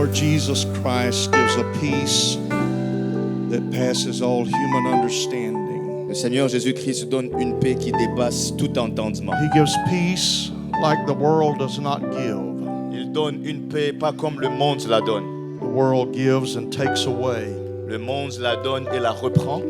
Lord Jesus Christ gives a peace that passes all human understanding. Le Seigneur Jésus-Christ donne une paix qui dépasse tout entendement. He gives peace like the world does not give. Il donne une paix pas comme le monde la donne. The world gives and takes away. Le monde la donne et la reprend.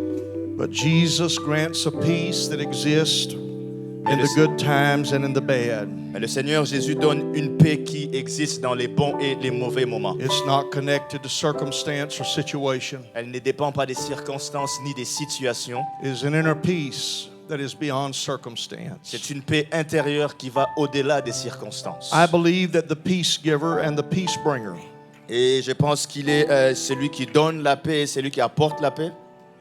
But Jesus grants a peace that exists in the good times and in the bad. Mais le Seigneur Jésus donne une paix qui existe dans les bons et les mauvais moments. It's not connected to circumstance or situation. Elle ne dépend pas des circonstances ni des situations. It is an inner peace that is beyond circumstance. C'est une paix intérieure qui va au-delà des circonstances. I believe that the peace giver and the peace bringer Et je pense qu'il est celui qui donne la paix et celui qui apporte la paix.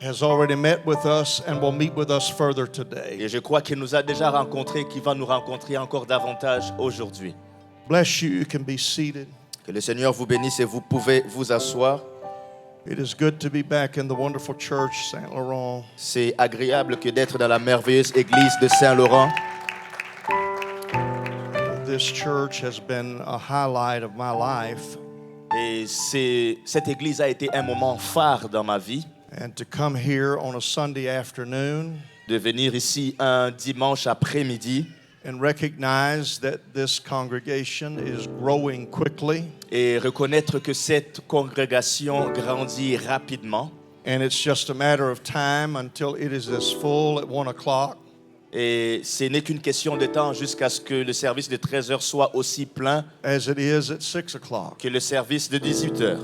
has already met with us and will meet with us further today. Et je crois qu'il nous a déjà rencontrés, qu'il va nous rencontrer encore davantage aujourd'hui. Bless you. You can be seated. Que le Seigneur vous bénisse et vous pouvez vous asseoir. It is good to be back in the wonderful church, Saint Laurent. C'est agréable que d'être dans la merveilleuse église de Saint-Laurent. This church has been a highlight of my life. Et cette église a été un moment phare dans ma vie. And to come here on a Sunday afternoon De venir ici un dimanche après-midi and recognize that this congregation is growing quickly. et reconnaître que cette congrégation grandit rapidement. And it's just a matter of time until it is as full at 1 o'clock. Et ce n'est qu'une question de temps jusqu'à ce que le service de 13h soit aussi plein As it is at 6 o'clock. que le service de 18h.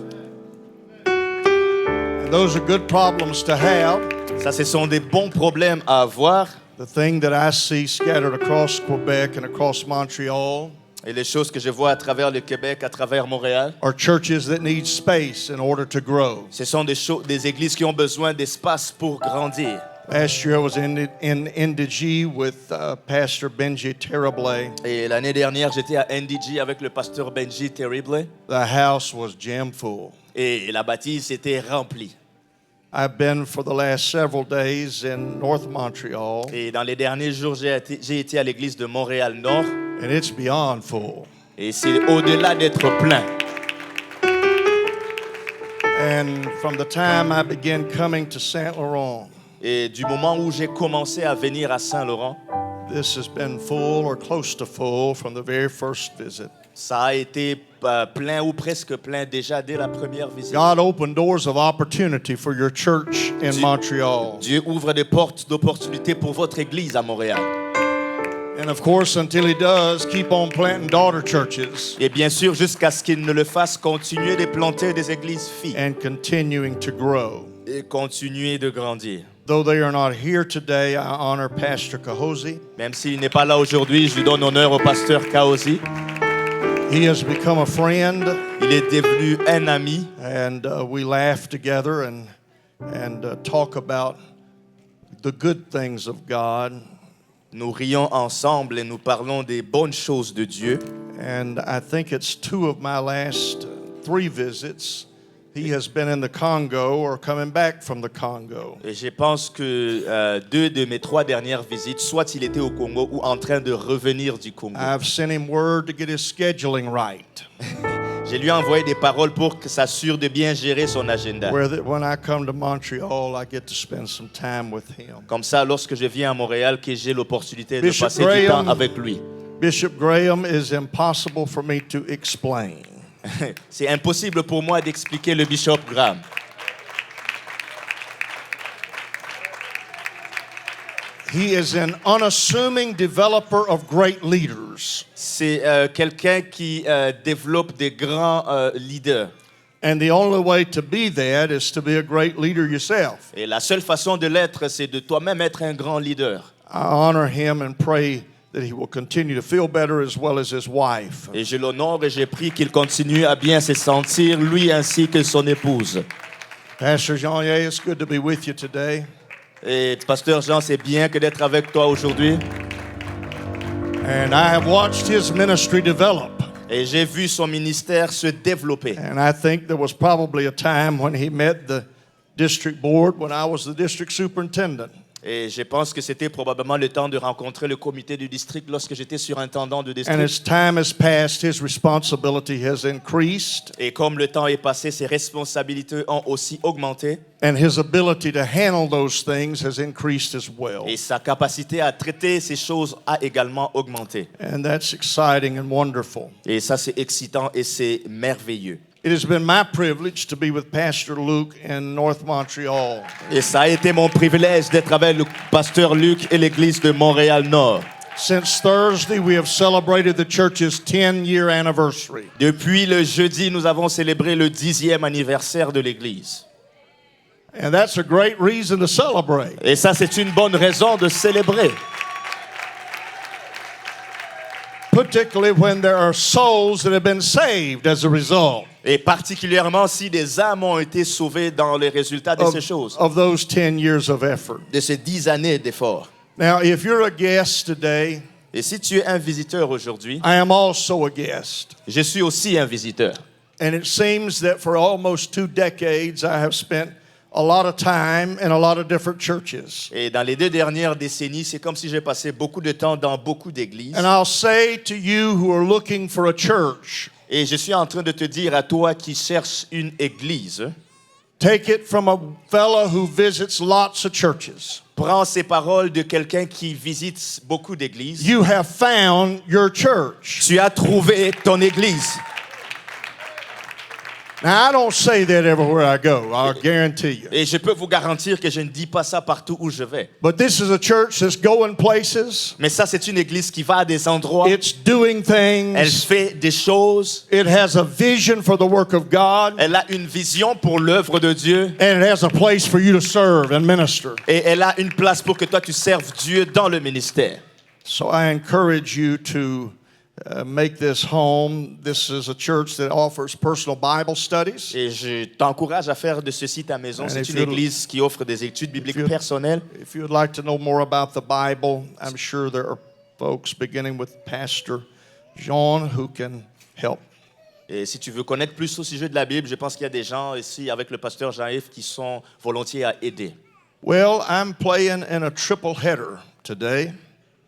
And those are good problems to have. Ça, ce sont des bons problèmes à avoir. The thing that I see scattered across Quebec and across Montreal Et les choses que je vois à travers le Québec, à travers Montréal, are churches that need space in order to grow. ce sont des églises qui ont besoin d'espace pour grandir. Last year I was in NDG with Pastor Benji Terrible. Et l'année dernière, j'étais à NDG avec le pasteur Benji Terrible. The house was jam full. Et la bâtisse était remplie. I've been for the last several days in North Montreal, Et dans les derniers jours, j'ai été à l'église de Montréal-Nord. and it's beyond full. Et c'est au-delà d'être plein. And from the time I began coming to Saint Laurent, Et du moment où j'ai commencé à venir à Saint-Laurent, this has been full or close to full from the very first visit. ça a été plein ou presque plein déjà dès la première visite. God opened doors of opportunity for your church in Montreal. Dieu ouvre des portes d'opportunité pour votre église à Montréal. And of course, until He does, keep on planting daughter churches Et bien sûr, jusqu'à ce qu'il ne le fasse, continuer de planter des églises filles and continuing to grow. et continuer de grandir. Though they are not here today, I honor Pastor Kahosi. Même s'il n'est pas là aujourd'hui, je lui donne honneur au pasteur Kaosi. He has become a friend, Il est devenu un ami and we laugh together and talk about the good things of God. Nous rions ensemble et nous parlons des bonnes choses de Dieu. And I think it's 2 of my last 3 visits. He has been in the Congo or coming back from the Congo. Et je pense que 2 de mes 3 dernières visites, soit il était au Congo ou en train de revenir du Congo. I've sent him word to get his scheduling right. Je lui ai envoyé des paroles pour que s'assure de bien gérer son agenda. When I come to Montreal, I get to spend some time with him. Comme ça, lorsque je viens à Montréal, que j'ai l'opportunité de Bishop passer du Graham. temps avec lui. Bishop Graham is impossible for me to explain. C'est impossible pour moi d'expliquer le bishop Graham. He is an unassuming developer of great leaders. C'est quelqu'un qui développe des grands leaders. And the only way to be that is to be a great leader yourself. Et la seule façon de l'être, c'est de toi-même être un grand leader. I honor him and pray that he will continue to feel better as well as his wife. Et je l'honore et j'ai pris qu'il continue à bien se sentir, lui ainsi que son épouse. Pastor Jean-Yé, it's good to be with you today. Et Pasteur Jean, c'est bien que d'être avec toi aujourd'hui. And I have watched his ministry develop. Et j'ai vu son ministère se développer. And I think there was probably a time when he met the district board when I was the district superintendent. Et je pense que c'était probablement le temps de rencontrer le comité du district lorsque j'étais surintendant de And district. as time has passed, his responsibility has increased, Et comme le temps est passé, ses responsabilités ont aussi augmenté and his ability to handle those things has increased as well. et sa capacité à traiter ces choses a également augmenté. And that's exciting and wonderful. Et ça, c'est excitant et c'est merveilleux. It has been my privilege to be with Pastor Luke in North Montreal. Et ça a été mon privilège d'être avec le pasteur Luc et l'église de Montréal-Nord. Since Thursday, we have celebrated the church's 10-year anniversary. Depuis le jeudi, nous avons célébré le 10e anniversaire de l'église. And that's a great reason to celebrate. Et ça, c'est une bonne raison de célébrer. Particularly when there are souls that have been saved as a result Et particulièrement si des âmes ont été sauvées dans les résultats de ces choses, of those 10 years of effort. de ces 10 années d'efforts. Now, if you're a guest today, Et si tu es un visiteur aujourd'hui, I am also a guest. je suis aussi un visiteur. And it seems that for almost 2 decades, I have spent a lot of time in a lot of different churches. Et dans les 2 dernières décennies, c'est comme si j'ai passé beaucoup de temps dans beaucoup d'églises. And I'll say to you who are looking for a church, Et je suis en train de te dire à toi qui cherches une église, take it from a fellow who visits lots of churches. prends ces paroles de quelqu'un qui visite beaucoup d'églises. You have found your church. Tu as trouvé ton église. Now, I don't say that everywhere I go, I'll guarantee you. Et je peux vous garantir que je ne dis pas ça partout où je vais. But this is a church that's going places. Mais ça, c'est une église qui va à des endroits. It's doing Elle things. fait des choses. It has a vision for the work of God. Elle a une vision pour l'œuvre de Dieu. And it has a place for you to serve and minister. Et elle a une place pour que toi, tu serves Dieu dans le ministère. So I encourage you to make this home. This is a church that offers personal Bible studies. Et je t'encourage à faire de ceci ta maison. And C'est if une you'd- église qui offre des études bibliques you'd- personnelles. If you would like to know more about the Bible, I'm sure there are folks beginning with Pastor Jean who can help. Et si tu veux connaître plus au sujet de la Bible, je pense qu'il y a des gens ici avec le pasteur Jean-Yves qui sont volontiers à aider. Well, I'm playing in a triple header today,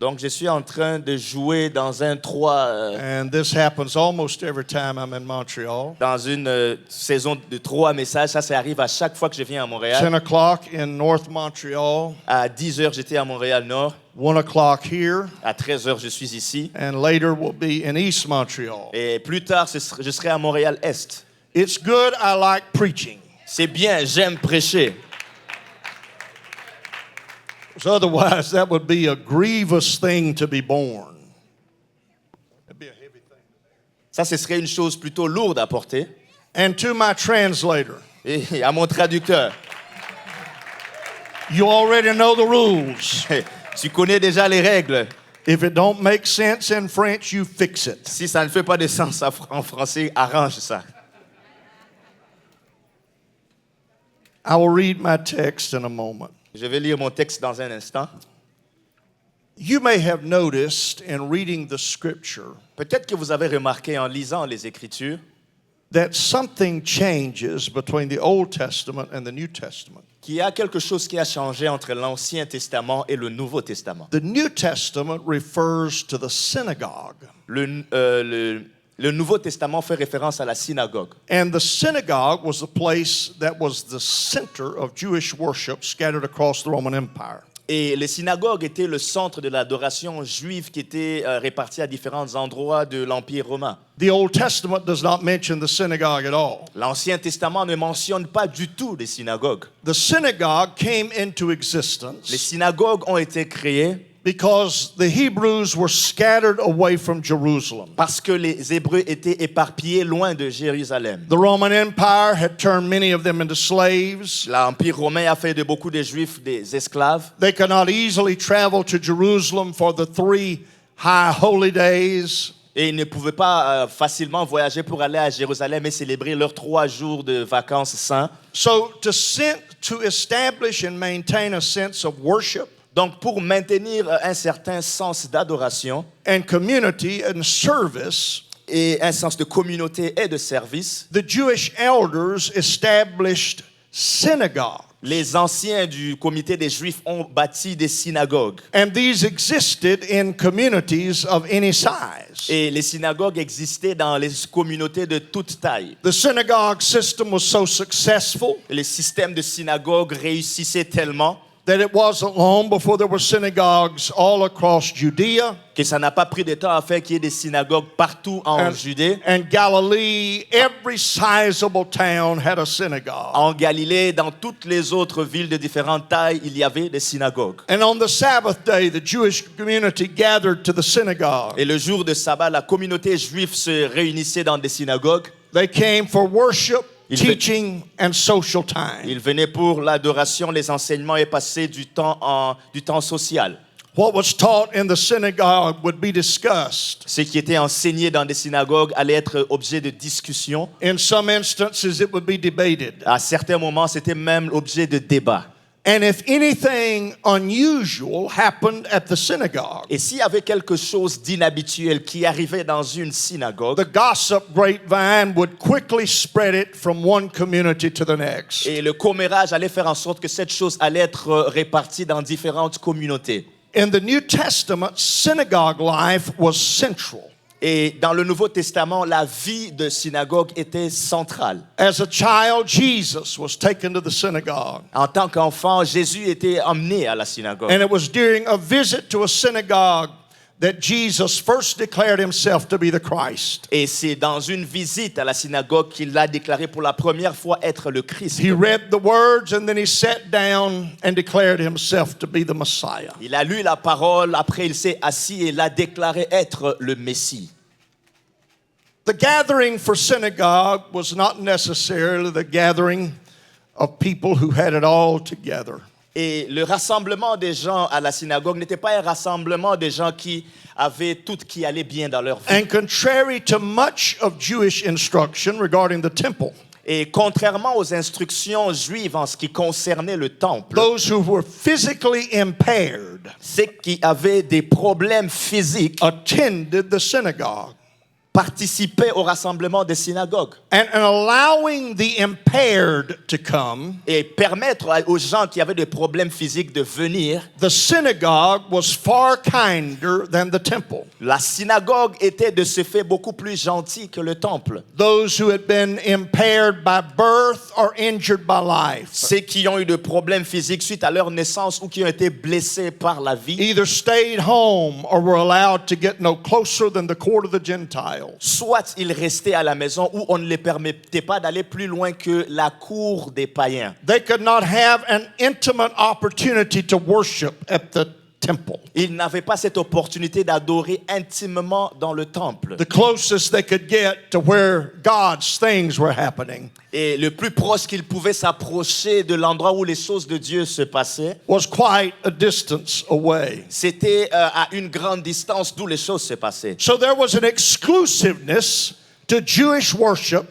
Donc, je suis en train de jouer dans un 3, and this happens almost every time I'm in Montreal. dans une saison de 3 messages. Ça arrive à chaque fois que je viens à 10 Montréal. o'clock in North Montreal, À 10h, j'étais à Montréal-Nord. 1 o'clock here, À 13h, je suis ici. and later we'll be in East Montreal. Et plus tard, je serai à Montréal-Est. It's good. I like preaching. C'est bien, j'aime prêcher. So otherwise, that would be a grievous thing to be born. It'd be a heavy thing. Ça, ce serait une chose plutôt lourde à porter. And to my translator, Et à mon traducteur, you already know the rules. tu connais déjà les règles. If it don't make sense in French, you fix it. Si ça ne fait pas de sens en français, arrange ça. I will read my text in a moment. Je vais lire mon texte dans un instant. You may have noticed in reading the scripture Peut-être que vous avez remarqué en lisant les Écritures that something changes between the Old Testament and the New Testament. qu'il y a quelque chose qui a changé entre l'Ancien Testament et le Nouveau Testament. The New Testament refers to the synagogue. Le Nouveau Testament fait référence à la synagogue. And the synagogue was the place that was the center of Jewish worship scattered across the Roman Empire. Et les synagogues étaient le centre de l'adoration juive qui était répartie à différents endroits de l'Empire romain. The Old Testament does not mention the synagogue at all. L'Ancien Testament ne mentionne pas du tout les synagogues. The synagogue came into Les existence synagogues ont été créées because the Hebrews were scattered away from Jerusalem. parce que les Hébreux étaient éparpillés loin de Jérusalem. The Roman Empire had turned many of them into slaves. L'Empire romain a fait de beaucoup de Juifs des esclaves. They could not easily travel to Jerusalem for the 3 high holy days. Et ils ne pouvaient pas facilement voyager pour aller à Jérusalem et célébrer leurs 3 jours de vacances saints. So to establish and maintain a sense of worship Donc, pour maintenir un certain sens d'adoration and community and service, et un sens de communauté et de service, the Jewish elders established synagogues. Les anciens du comité des Juifs ont bâti des synagogues. And these existed in communities of any size. Et les synagogues existaient dans les communautés de toute taille. The synagogue system was so successful Le système de synagogue réussissait tellement that it wasn't long before there were synagogues all across Judea que ça n'a pas pris de temps à faire qu'il y ait des synagogues partout en Judée. and Galilee. Every sizable town had a synagogue. En Galilée, dans toutes les autres villes de différentes tailles, il y avait des synagogues. And on the Sabbath day, the Jewish community gathered to the synagogue. Et le jour de sabbat, la communauté juive se réunissait dans des synagogues. They came for worship, Il teaching, and social time. Ils venaient pour l'adoration, les enseignements et passer du temps social. What was taught in the synagogue would be discussed. Ce qui était enseigné dans des synagogues allait être objet de discussion. In some instances, it would be debated. À certains moments, c'était même objet de débat. And if anything unusual happened at the synagogue, Et s'il y avait quelque chose d'inhabituel qui arrivait dans une synagogue, the gossip grapevine would quickly spread it from one community to the next. et le commérage allait faire en sorte que cette chose allait être répartie dans différentes communautés. In the New Testament, synagogue life was central. Et dans le Nouveau Testament, la vie de synagogue était centrale. As a child, Jesus was taken to the synagogue. En tant qu'enfant, Jésus était emmené à la synagogue. And it was during a visit to a synagogue that Jesus first declared himself to be the Christ. Et c'est dans une visite à la synagogue qu'il a déclaré pour la première fois être le Christ. He read the words and then he sat down and declared himself to be the Messiah. Il a lu la parole, après il s'est assis et l'a déclaré être le Messie. The gathering for synagogue was not necessarily the gathering of people who had it all together. Et le rassemblement des gens à la synagogue n'était pas un rassemblement des gens qui avaient tout qui allait bien dans leur vie. And contrary to much of Jewish instruction regarding the temple, Et contrairement aux instructions juives en ce qui concernait le temple, those who were physically impaired ceux qui avaient des problèmes physiques attended the synagogue. participaient au rassemblement des synagogues. And allowing the impaired to come, Et permettre aux gens qui avaient des problèmes physiques de venir, the synagogue was far kinder than the temple. la synagogue était de ce fait beaucoup plus gentille que le temple. Those who had been impaired by birth or injured by life Ceux qui ont eu des problèmes physiques suite à leur naissance ou qui ont été blessés par la vie, either stayed home or were allowed to get no closer than the court of the Gentiles. soit ils restaient à la maison ou on ne les permettait pas d'aller plus loin que la cour des païens. They could not have an intimate opportunity to worship at the temple. Ils n'avaient pas cette opportunité d'adorer intimement dans le temple. The closest they could get to where God's things were happening Et le plus proche qu'ils pouvaient s'approcher de l'endroit où les choses de Dieu se passaient, was quite a distance away. c'était à une grande distance d'où les choses se passaient. So there was an exclusiveness to Jewish worship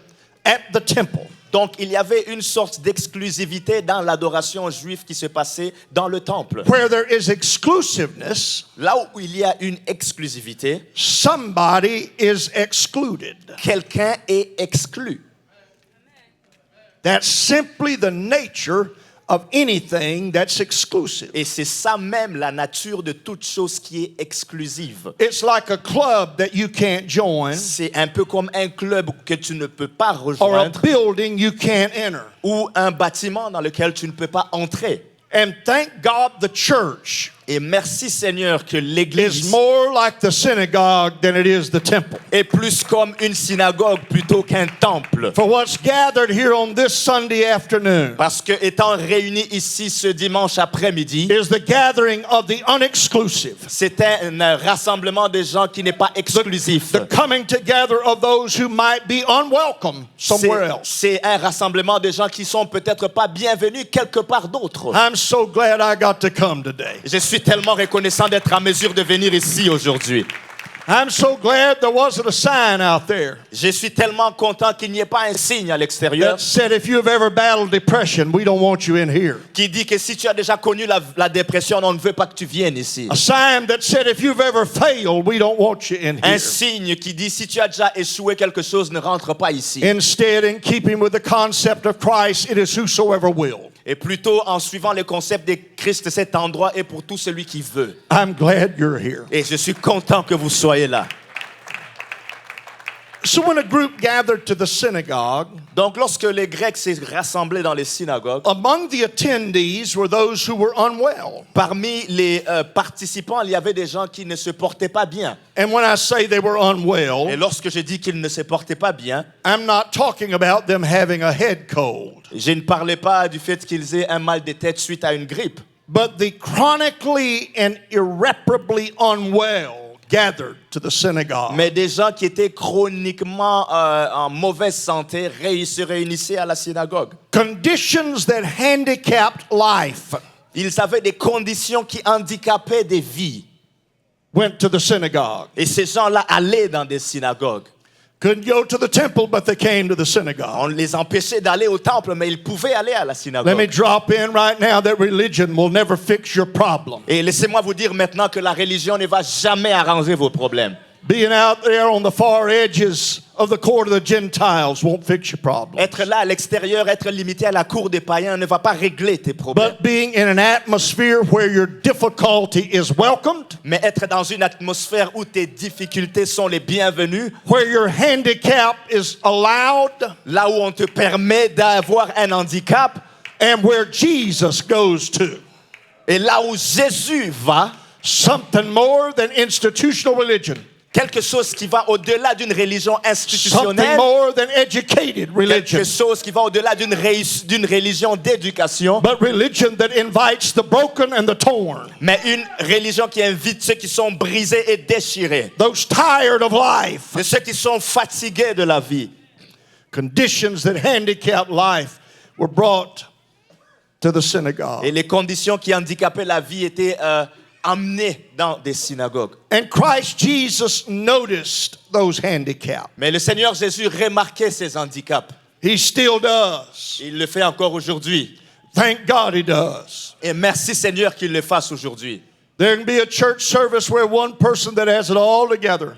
at the temple. Donc il y avait une sorte d'exclusivité dans l'adoration juive qui se passait dans le temple. Where there is exclusiveness, Là où il y a une exclusivité, somebody is excluded. quelqu'un est exclu. That's simply the nature of anything that's exclusive. Et c'est ça même la nature de toute chose qui est exclusive. It's like a club that you can't join C'est un peu comme un club que tu ne peux pas or a rejoindre building you can't enter. ou un bâtiment dans lequel tu ne peux pas entrer. And thank God the church Et merci Seigneur que is l'Église more like the synagogue than it is the temple. est plus comme une synagogue plutôt qu'un temple. For what's gathered here on this Sunday afternoon Parce que étant réunis ici ce dimanche après-midi, is the gathering of the unexclusive, c'est un rassemblement de gens qui n'est pas exclusif. the coming together of those who might be unwelcome somewhere else. C'est un rassemblement de gens qui sont peut-être pas bienvenus quelque part d'autre. I'm so glad I got to come today. Je suis tellement reconnaissant d'être en mesure de venir ici aujourd'hui. I'm so glad there wasn't a sign out there Je suis tellement content qu'il n'y ait pas un signe à l'extérieur that said if you've ever battled depression, we don't want you in here. qui dit que si tu as déjà connu la dépression, on ne veut pas que tu viennes ici. A sign that said if you've ever failed, we don't want you in Un here. signe qui dit si tu as déjà échoué quelque chose, ne rentre pas ici. Instead, in keeping with the concept of Christ, it is whosoever will. et plutôt en suivant le concept de Christ, cet endroit est pour tout celui qui veut. I'm glad you're here. Et je suis content que vous soyez là. So when a group gathered to the synagogue, Donc lorsque les Grecs s'est rassemblés dans les synagogues, among the attendees were those who were unwell. parmi les participants, il y avait des gens qui ne se portaient pas bien. And when I say they were Et unwell, lorsque je dis qu'ils ne se portaient pas bien, I'm not talking about them having a head cold, je ne parlais pas du fait qu'ils aient un mal de tête suite à une grippe, but the chronically and irreparably unwell gathered to the synagogue. mais des gens qui étaient chroniquement en mauvaise santé se réunissaient à la synagogue. Conditions that handicapped life Ils avaient des conditions qui handicapaient des vies. went to the synagogue. Et ces gens-là allaient dans des synagogues. Couldn't go to the temple, but they came to the synagogue. On les empêchait d'aller au temple, mais ils pouvaient aller à la Let me synagogue. drop in right now that religion will never fix your problem. Et laissez-moi vous dire maintenant que la religion ne va jamais arranger vos problèmes. Being out there on the far edges of the court of the Gentiles won't fix your problem. Être là à l'extérieur, être limité à la cour des païens ne va pas régler tes problèmes. But being in an atmosphere where your difficulty is welcomed, Mais être dans une atmosphère où tes difficultés sont les bienvenues, where your handicap is allowed, là où on te permet d'avoir un handicap, and where Jesus goes to. et là où Jésus va, Something more than institutional religion. quelque chose qui va au-delà d'une religion Something institutionnelle, more than educated religion. quelque chose qui va au-delà d'une religion d'éducation, But religion that invites the broken and the torn. mais une religion qui invite ceux qui sont brisés et déchirés, Those tired of life. de ceux qui sont fatigués de la vie. Conditions that handicap life were brought to the synagogue. Et les conditions qui handicapaient la vie étaient amenées dans des synagogues. And Christ Jesus noticed those handicaps. Mais le Seigneur Jésus remarquait ces handicaps. He still does. Il le fait encore aujourd'hui. Thank God he does. Et merci Seigneur qu'il le fasse aujourd'hui. There can be a church service where one person that has it all together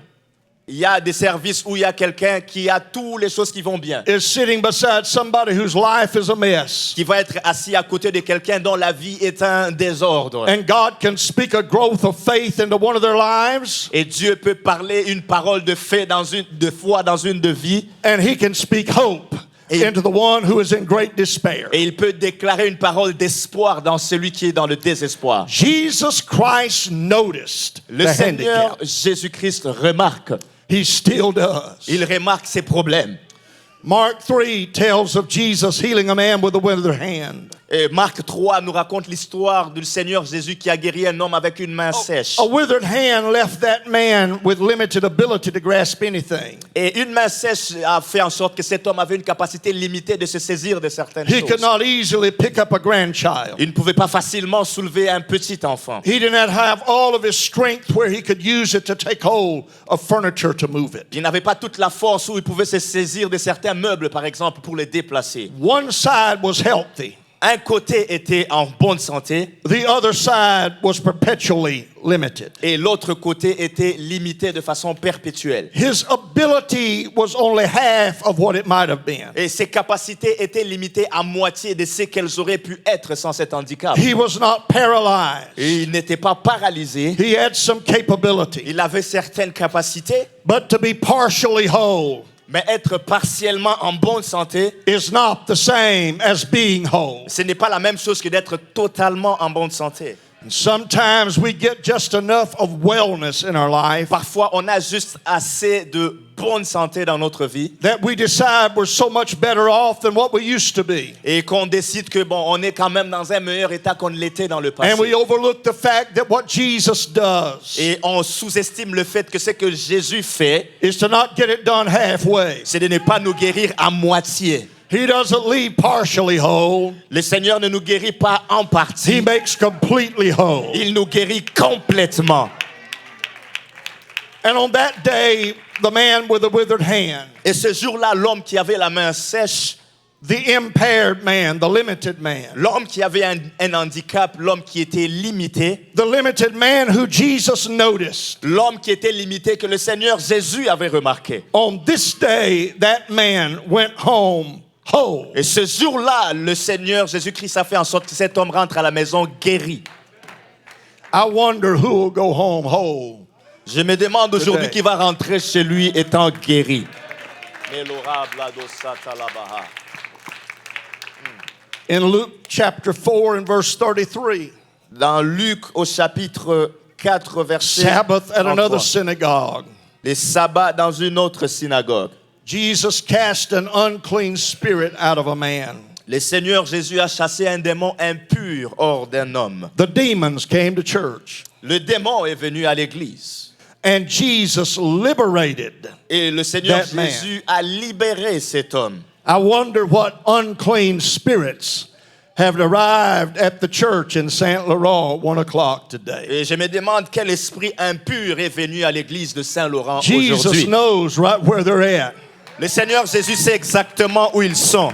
Il y a des services où il y a quelqu'un qui a toutes les choses qui vont bien, is sitting beside somebody whose life is a mess. qui va être assis à côté de quelqu'un dont la vie est un désordre. And God can speak a growth of faith into one of their lives, Et Dieu peut parler une parole de foi dans une de vie. and he can speak hope Et- into the one who is in great despair. Et il peut déclarer une parole d'espoir dans celui qui est dans le désespoir. Jesus Christ noticed Le the Seigneur handicap. Jésus-Christ remarque. He still does. Il remarque ses problèmes. Mark 3 tells of Jesus healing a man with a withered hand. Et Marc 3 nous raconte l'histoire du Seigneur Jésus qui a guéri un homme avec une main sèche. A withered hand left that man with limited ability to grasp anything. Et une main sèche a fait en sorte que cet homme avait une capacité limitée de se saisir de certaines He could choses. not easily pick up a grandchild. Il ne pouvait pas facilement soulever un petit enfant. He did not have all of his strength where he could use it to take hold of furniture to move it. Il n'avait pas toute la force où il pouvait se saisir de certains meubles, par exemple, pour les déplacer. One side was healthy. Un côté était en bonne santé The other side was perpetually limited. et l'autre côté était limité de façon perpétuelle. His ability was only half of what it might have been. Et ses capacités étaient limitées à moitié de ce qu'elles auraient pu être sans cet handicap. He was not paralyzed. Et il n'était pas paralysé. He had some capability. Il avait certaines capacités, But to be partially whole mais être partiellement en bonne santé, is not the same as being whole. ce n'est pas la même chose que d'être totalement en bonne santé. And sometimes we get just enough of wellness in our life Parfois, on a juste assez de bonne santé dans notre vie that we decide we're so much better off than what we used to be. et qu'on décide que bon, on est quand même dans un meilleur état qu'on l'était dans le passé. And we overlook the fact that what Jesus does Et on sous-estime le fait que ce que Jésus fait, is to not get it done halfway. c'est de ne pas nous guérir à moitié. He doesn't leave partially whole. Le Seigneur ne nous guérit pas en He partie, makes completely whole. il nous guérit complètement. And on that day, the man with the withered hand, Et ce jour-là, l'homme qui avait la main sèche, the impaired man, the limited man, l'homme qui avait un handicap, l'homme qui était limité, the limited man who Jesus noticed, l'homme qui était limité que le Seigneur Jésus avait remarqué. on this day, that man went home whole. Et ce jour-là, le Seigneur Jésus-Christ a fait en sorte que cet homme rentre à la maison guéri. I wonder who will go home whole. Je me demande aujourd'hui Today. qui va rentrer chez lui étant guéri. In Luke chapter 4 and verse 33, Dans Luc au chapitre 4, verset Sabbath at another 33. synagogue. Les sabbats dans une autre synagogue. Jesus cast an unclean spirit out of a man. Le Seigneur Jésus a chassé un démon impur hors d'un homme. The demons came to church, Le démon est venu à l'église. and Jesus liberated. Et le Seigneur That man. Jésus a libéré cet homme. I wonder what unclean spirits have arrived at the church in Saint Laurent at 1 o'clock today. Et je me demande quel esprit impur est venu à l'église de Saint-Laurent Jesus aujourd'hui. knows right where they're at. Le Seigneur Jésus sait exactement où ils sont.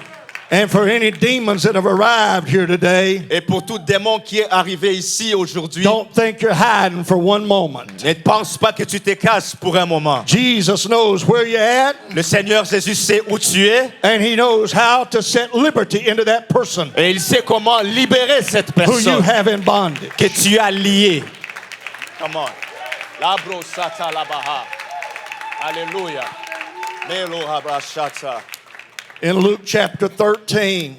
And for any demons that have arrived here today, Et pour tout démon qui est arrivé ici aujourd'hui, don't think you're hiding for one moment. ne pense pas que tu te caches pour un moment. Jesus knows where you're at, Le Seigneur Jésus sait où tu es and he knows how to set liberty into that person et il sait comment libérer cette who you personne have in bondage. que tu as liée. Come on. Labro sata labaha. Alléluia. Melo habrashata. In Luke chapter 13,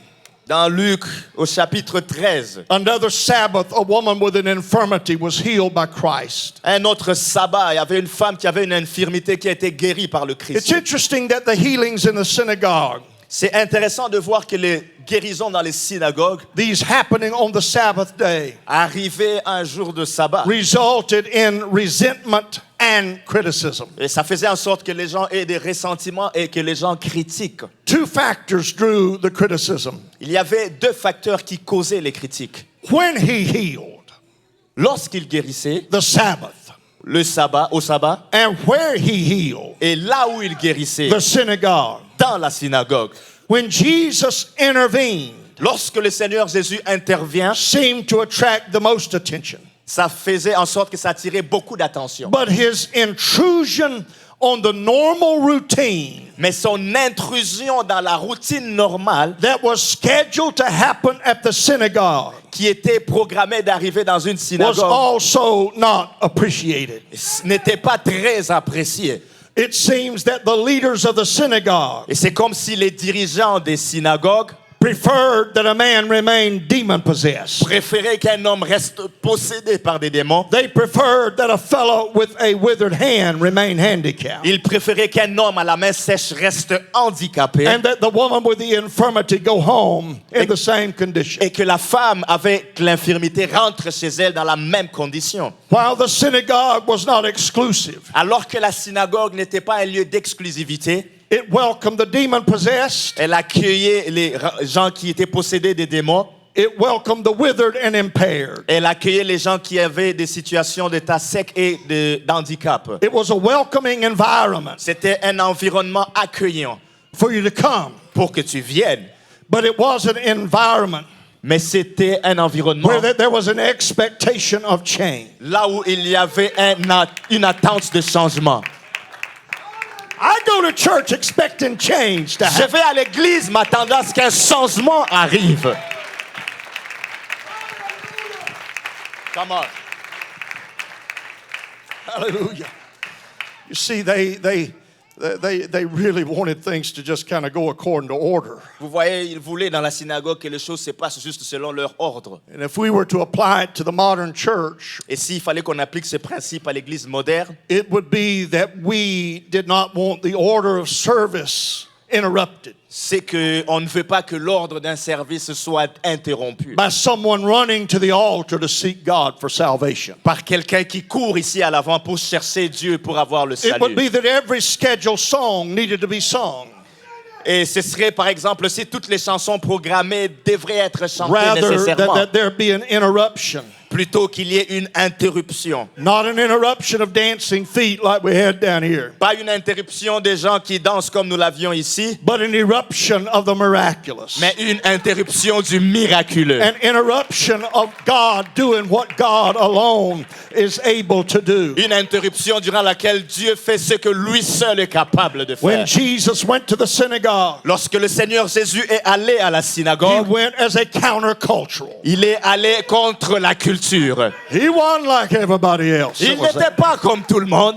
Dans Luc au chapitre 13, another Sabbath, a woman with an infirmity was healed by Christ. un autre sabbat, il y avait une femme qui avait une infirmité qui a été guérie par le It's Christ. interesting that the healings in the synagogue, C'est intéressant de voir que les guérisons dans les synagogues these happening on the Sabbath day, arrivaient un jour de sabbat. resulted in resentment and criticism. Et ça faisait en sorte que les gens aient des ressentiments et que les gens critiquent. Two factors drew the criticism. Il y avait deux facteurs qui causaient les critiques. When he healed, Lorsqu'il guérissait, the Sabbath, le sabbat, au sabbat, and where he healed, et là où il guérissait, the synagogue. dans la synagogue. When Jesus intervened, Lorsque le Seigneur Jésus intervient, seemed to attract the most attention. ça faisait en sorte que ça attirait beaucoup d'attention. But his intrusion on the normal routine Mais son intrusion dans la routine normale, that was scheduled to happen at the synagogue qui était programmée d'arriver dans une was synagogue, also not appreciated. n'était pas très appréciée. It seems that the leaders of the synagogue Et c'est comme si les dirigeants des synagogues preferred that a man remain demon possessed. préféraient qu'un homme reste possédé par des démons. They preferred that a fellow with a withered hand remain handicapped. Ils préféraient qu'un homme à la main sèche reste handicapé And that the woman with the infirmity go home in the same condition. et que la femme avec l'infirmité rentre chez elle dans la même condition. While the synagogue was not exclusive, Alors que la synagogue n'était pas un lieu d'exclusivité, it welcomed the demon possessed, elle accueillait les gens qui étaient possédés des démons. it welcomed the withered and impaired. Elle accueillait les gens qui avaient des situations d'état sec et d'handicap. It was a welcoming environment C'était un environnement accueillant for you to come. pour que tu viennes. But it was an environment Mais c'était un environnement where there was an expectation of change. là où il y avait une attente de changement. I go to church expecting change to Je happen. vais à l'église m'attendant à ce qu'un changement arrive. Come on. Hallelujah. You see, they really wanted things to just kind of go according to order. Vous voyez, ils voulaient dans la synagogue que les choses se passent juste selon leur ordre. And if we were to apply it to the modern church, Et s'il fallait qu'on applique ce principe à l'église moderne, it would be that we did not want the order of service interrupted c'est qu'on ne veut pas que l'ordre d'un service soit interrompu by someone running to the altar to seek God for salvation. par quelqu'un qui court ici à l'avant pour chercher Dieu pour avoir le It would salut. be that every scheduled song needed to be sung, Et ce serait par exemple si toutes les chansons programmées devraient être chantées rather nécessairement, that there be an interruption. plutôt qu'il y ait une interruption. Not an interruption of dancing feet like we had down here, Pas une interruption des gens qui dansent comme nous l'avions ici, but an eruption of the miraculous. mais une interruption du miraculeux. An interruption of God doing what God alone is able to do. Une interruption durant laquelle Dieu fait ce que lui seul est capable de When faire. Jesus went to the synagogue, Lorsque le Seigneur Jésus est allé à la he synagogue, went as a countercultural. il est allé contre la culture. He wasn't like everybody else. Il n'était pas comme tout le monde.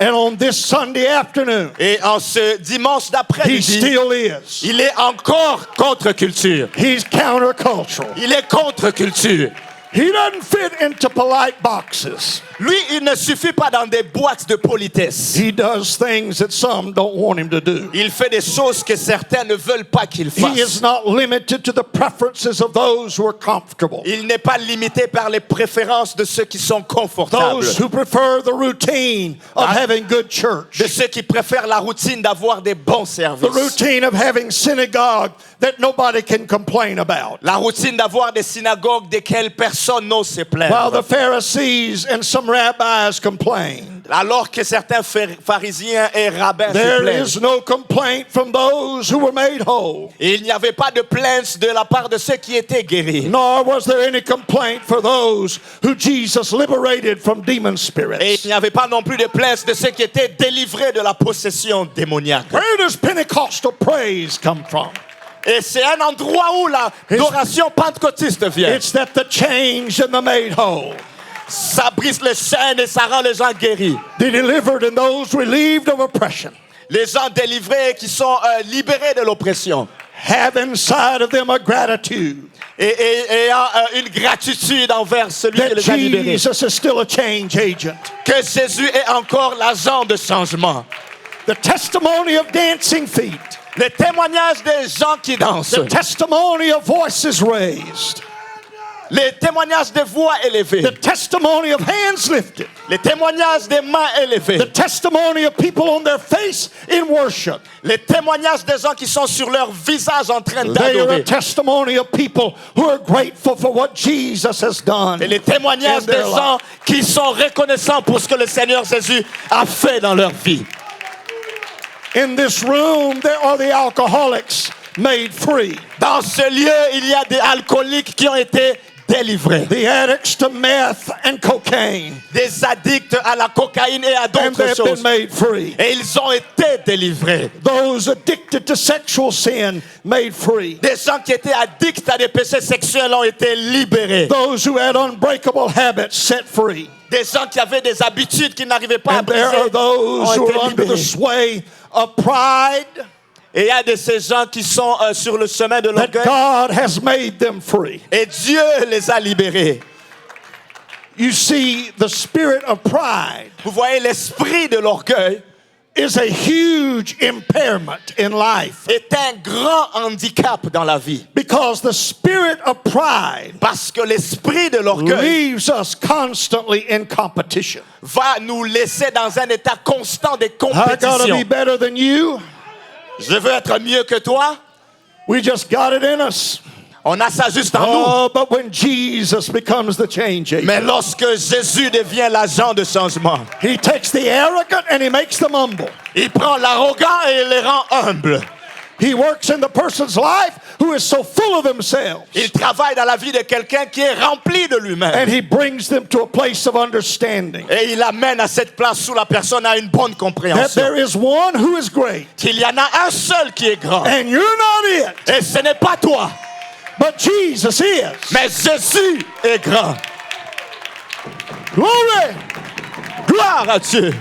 And on this Sunday afternoon, Et en ce dimanche he d'après-midi, still is. il est encore contre culture. He's countercultural. Il est contre culture. He doesn't fit into polite boxes. Lui, il ne suffit pas dans des boîtes de politesse. He does things that some don't want him to do. Il fait des choses que certains ne veulent pas qu'il He is fasse. not limited to the preferences of those who are comfortable, Il n'est pas limité par les préférences de ceux qui sont confortables, those who prefer the routine of having good church, de ceux qui préfèrent la routine d'avoir des bons the services, routine of having synagogue that nobody can complain about. la routine d'avoir des synagogues desquelles personne n'ose se While the plaindre. Pharisees and some rabbis complained, Alors que certains pharisiens et rabbins se there plaignent. is no complaint from those who were made whole, Et il n'y avait pas de plainte de la part de ceux qui étaient guéris. nor was there any complaint for those who Jesus liberated from demon Et spirits. il n'y avait pas non plus de plainte de ceux qui étaient délivrés de la possession démoniaque. Where does Pentecostal praise come from? Et c'est un endroit où l'adoration pentecôtiste vient. It's that the changed and the made whole, Ça brise les chaînes et ça rend les gens guéris. the delivered and those relieved of oppression, Les gens délivrés qui sont libérés de l'oppression. have inside of them a gratitude Et ayant une gratitude envers celui qui that les a libérés. Jesus is still a change agent. Que Jésus est encore l'agent de changement. The testimony of dancing feet, Le témoignage des gens qui dansent. the testimony of voices raised, Les témoignages des voix élevées. the testimony of hands lifted, Les témoignages des mains élevées. the testimony of people on their face in worship. Les témoignages des gens qui sont sur leur visage en train They are a d'adorer. testimony of people who are grateful for what Jesus has done Et les témoignages in des their gens life. qui sont reconnaissants pour ce que le Seigneur Jésus a fait dans leur vie. In this room, there are the alcoholics made free, Dans ce lieu, il y a des alcooliques qui ont été délivrés. the addicts to meth and cocaine, Des addicts à la cocaïne et à and d'autres they've been choses. made free. Et ils ont été délivrés. Those addicted to sexual sin made free. Des gens qui étaient addicts à des péchés sexuels ont été libérés. Those who had unbreakable habits set free. Des gens qui avaient des habitudes qu'ils n'arrivaient pas à And there briser are those ont who été are under the libérés. sway of pride Et il y a de ces gens qui sont sur le chemin de that l'orgueil. God has made them free. Et Dieu les a libérés. You see, the spirit of pride Vous voyez, l'esprit de l'orgueil is a huge impairment in life, est un grand handicap dans la vie. because the spirit of pride Parce que l'esprit de l'orgueil leaves us constantly in competition. va nous laisser dans un état constant de I gotta be compétition. better than you. Je veux être mieux que toi. We just got it in us. On a ça juste en nous. Oh, but when Jesus becomes the change agent, Mais lorsque Jésus devient l'agent de changement, he takes the arrogant and he makes them humble. il prend l'arrogant et il les rend humbles. He works in the person's life who is so full of themselves, Il travaille dans la vie de quelqu'un qui est rempli de lui-même. and he brings them to a place of understanding Et il amène à cette place où la personne a une bonne that compréhension. there is one who is great, Qu'il y en a un seul qui est grand. and you're not it, Et ce n'est pas toi, but Jesus is. mais Jésus est grand. Glory! Gloire à Dieu.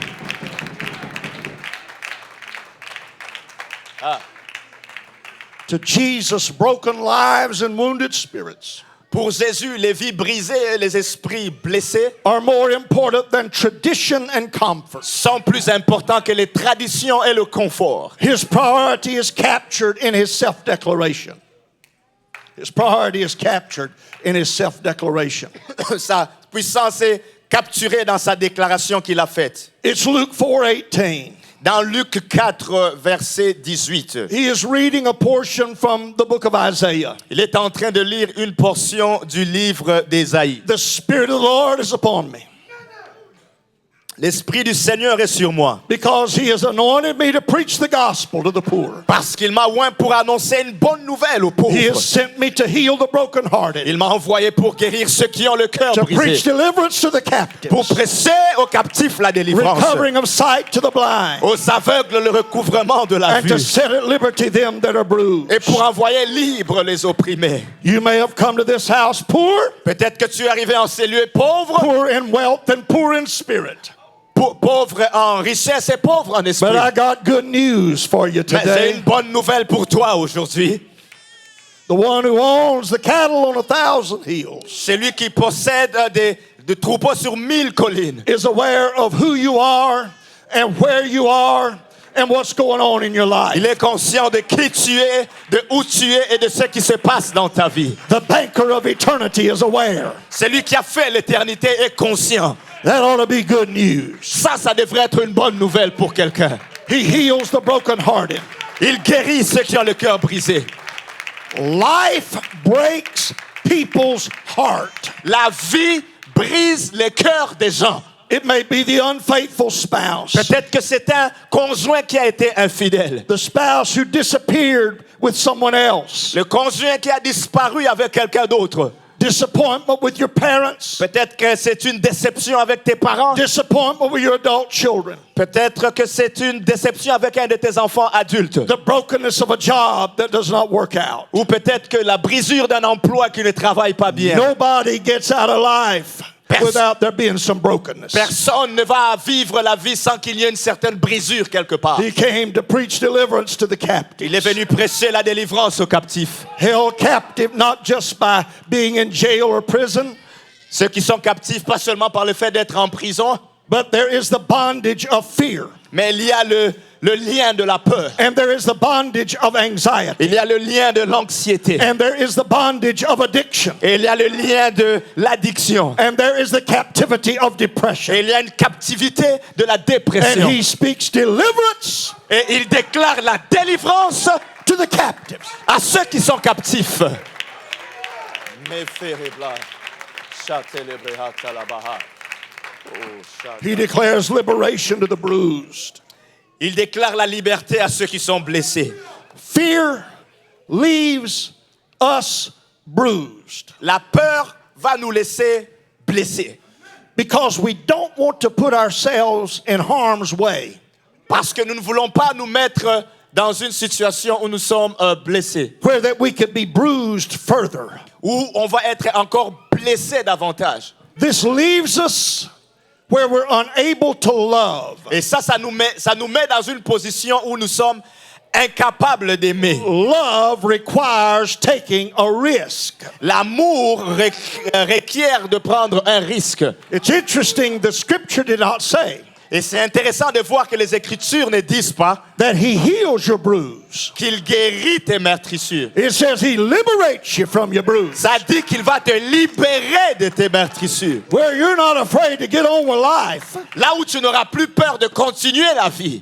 To Jesus, broken lives and wounded spirits Pour Jésus, les vies brisées et les esprits blessés are more important than tradition and comfort. sont plus importants que les traditions et le confort. His priority is captured in his self-declaration. His priority is captured in his self-declaration. Sa puissance est capturée dans sa déclaration qu'il a faite. It's Luke 4:18. Dans Luc 4, verset 18, He is reading a portion from the book of Isaiah. il est en train de lire une portion du livre d'Ésaïe. The Spirit of the Lord is upon me, L'Esprit du Seigneur est sur moi, because He has anointed me to preach the gospel to the poor. parce qu'il m'a oint pour annoncer une bonne nouvelle aux He has pauvres. sent me to heal the brokenhearted, Il m'a envoyé pour guérir ceux qui ont le cœur to preach brisé, deliverance to the pour captives, presser aux captifs la délivrance, recovering of sight to the blind, aux aveugles le recouvrement de la and to vue, set at liberty them that are bruised. et pour envoyer libres les opprimés. You may have come to this house poor, Peut-être que tu es arrivé en ces lieux pauvre, poor in wealth and poor in spirit. pauvre en richesse et pauvre en esprit. But I got good news for you Mais j'ai today. une bonne nouvelle pour toi aujourd'hui. The one who owns the cattle on 1,000 hills Celui qui possède des troupeaux sur 1000 collines is aware of who you are and where you are and what's going on in your life. il est conscient de qui tu es, de où tu es et de ce qui se passe dans ta vie. The banker of eternity is aware. Celui qui a fait l'éternité est conscient. That ought to be good news. Ça devrait être une bonne nouvelle pour quelqu'un. He heals the brokenhearted. Il guérit ceux qui ont le cœur brisé. Life breaks people's heart. La vie brise les cœurs des gens. It may be the unfaithful spouse, Peut-être que c'est un conjoint qui a été infidèle. the spouse who disappeared with someone else, Le conjoint qui a disparu avec quelqu'un d'autre. disappointment with your parents, Peut-être que c'est une déception avec tes parents. disappointment with your adult children, Peut-être que c'est une déception avec un de tes enfants adultes. the brokenness of a job that does not work out. Ou peut-être que la brisure d'un emploi qui ne travaille pas bien. Nobody gets out of life without there being some brokenness. Personne ne va vivre la vie sans qu'il y ait une certaine brisure quelque part. He came to preach deliverance to the captives. Il est venu prêcher la délivrance aux captifs. Held captive not just by being in jail or prison, Ceux qui sont captifs, pas seulement par le fait d'être en prison, but there is the bondage of fear, mais il y a le lien de la peur. and there is the bondage of anxiety, Il y a le lien de l'anxiété. and there is the bondage of addiction, Et il y a le lien de l'addiction. and there is the captivity of depression. Et il y a une captivité de la And dépression. he speaks deliverance Et il déclare la délivrance to the captives. à ceux qui sont captifs. He declares liberation to the bruised. Il déclare la liberté à ceux qui sont blessés. Fear leaves us bruised La peur va nous laisser blessés. because we don't want to put ourselves in harm's way. Parce que nous ne voulons pas nous mettre dans une situation où nous sommes blessés. Where that we could be bruised further. Où on va être encore blessés davantage. This leaves us where we're unable to love. Et ça nous met dans une position où nous sommes incapables d'aimer. Love requires taking a risk. L'amour requiert de prendre un risque. It's interesting, the scripture did not say Et c'est intéressant de voir que les Écritures ne disent pas that he heals your bruise. qu'il guérit tes meurtrissures. It says he liberates you from your bruise. Ça dit qu'il va te libérer de tes meurtrissures. Where you're not afraid to get on with life. Là où tu n'auras plus peur de continuer la vie.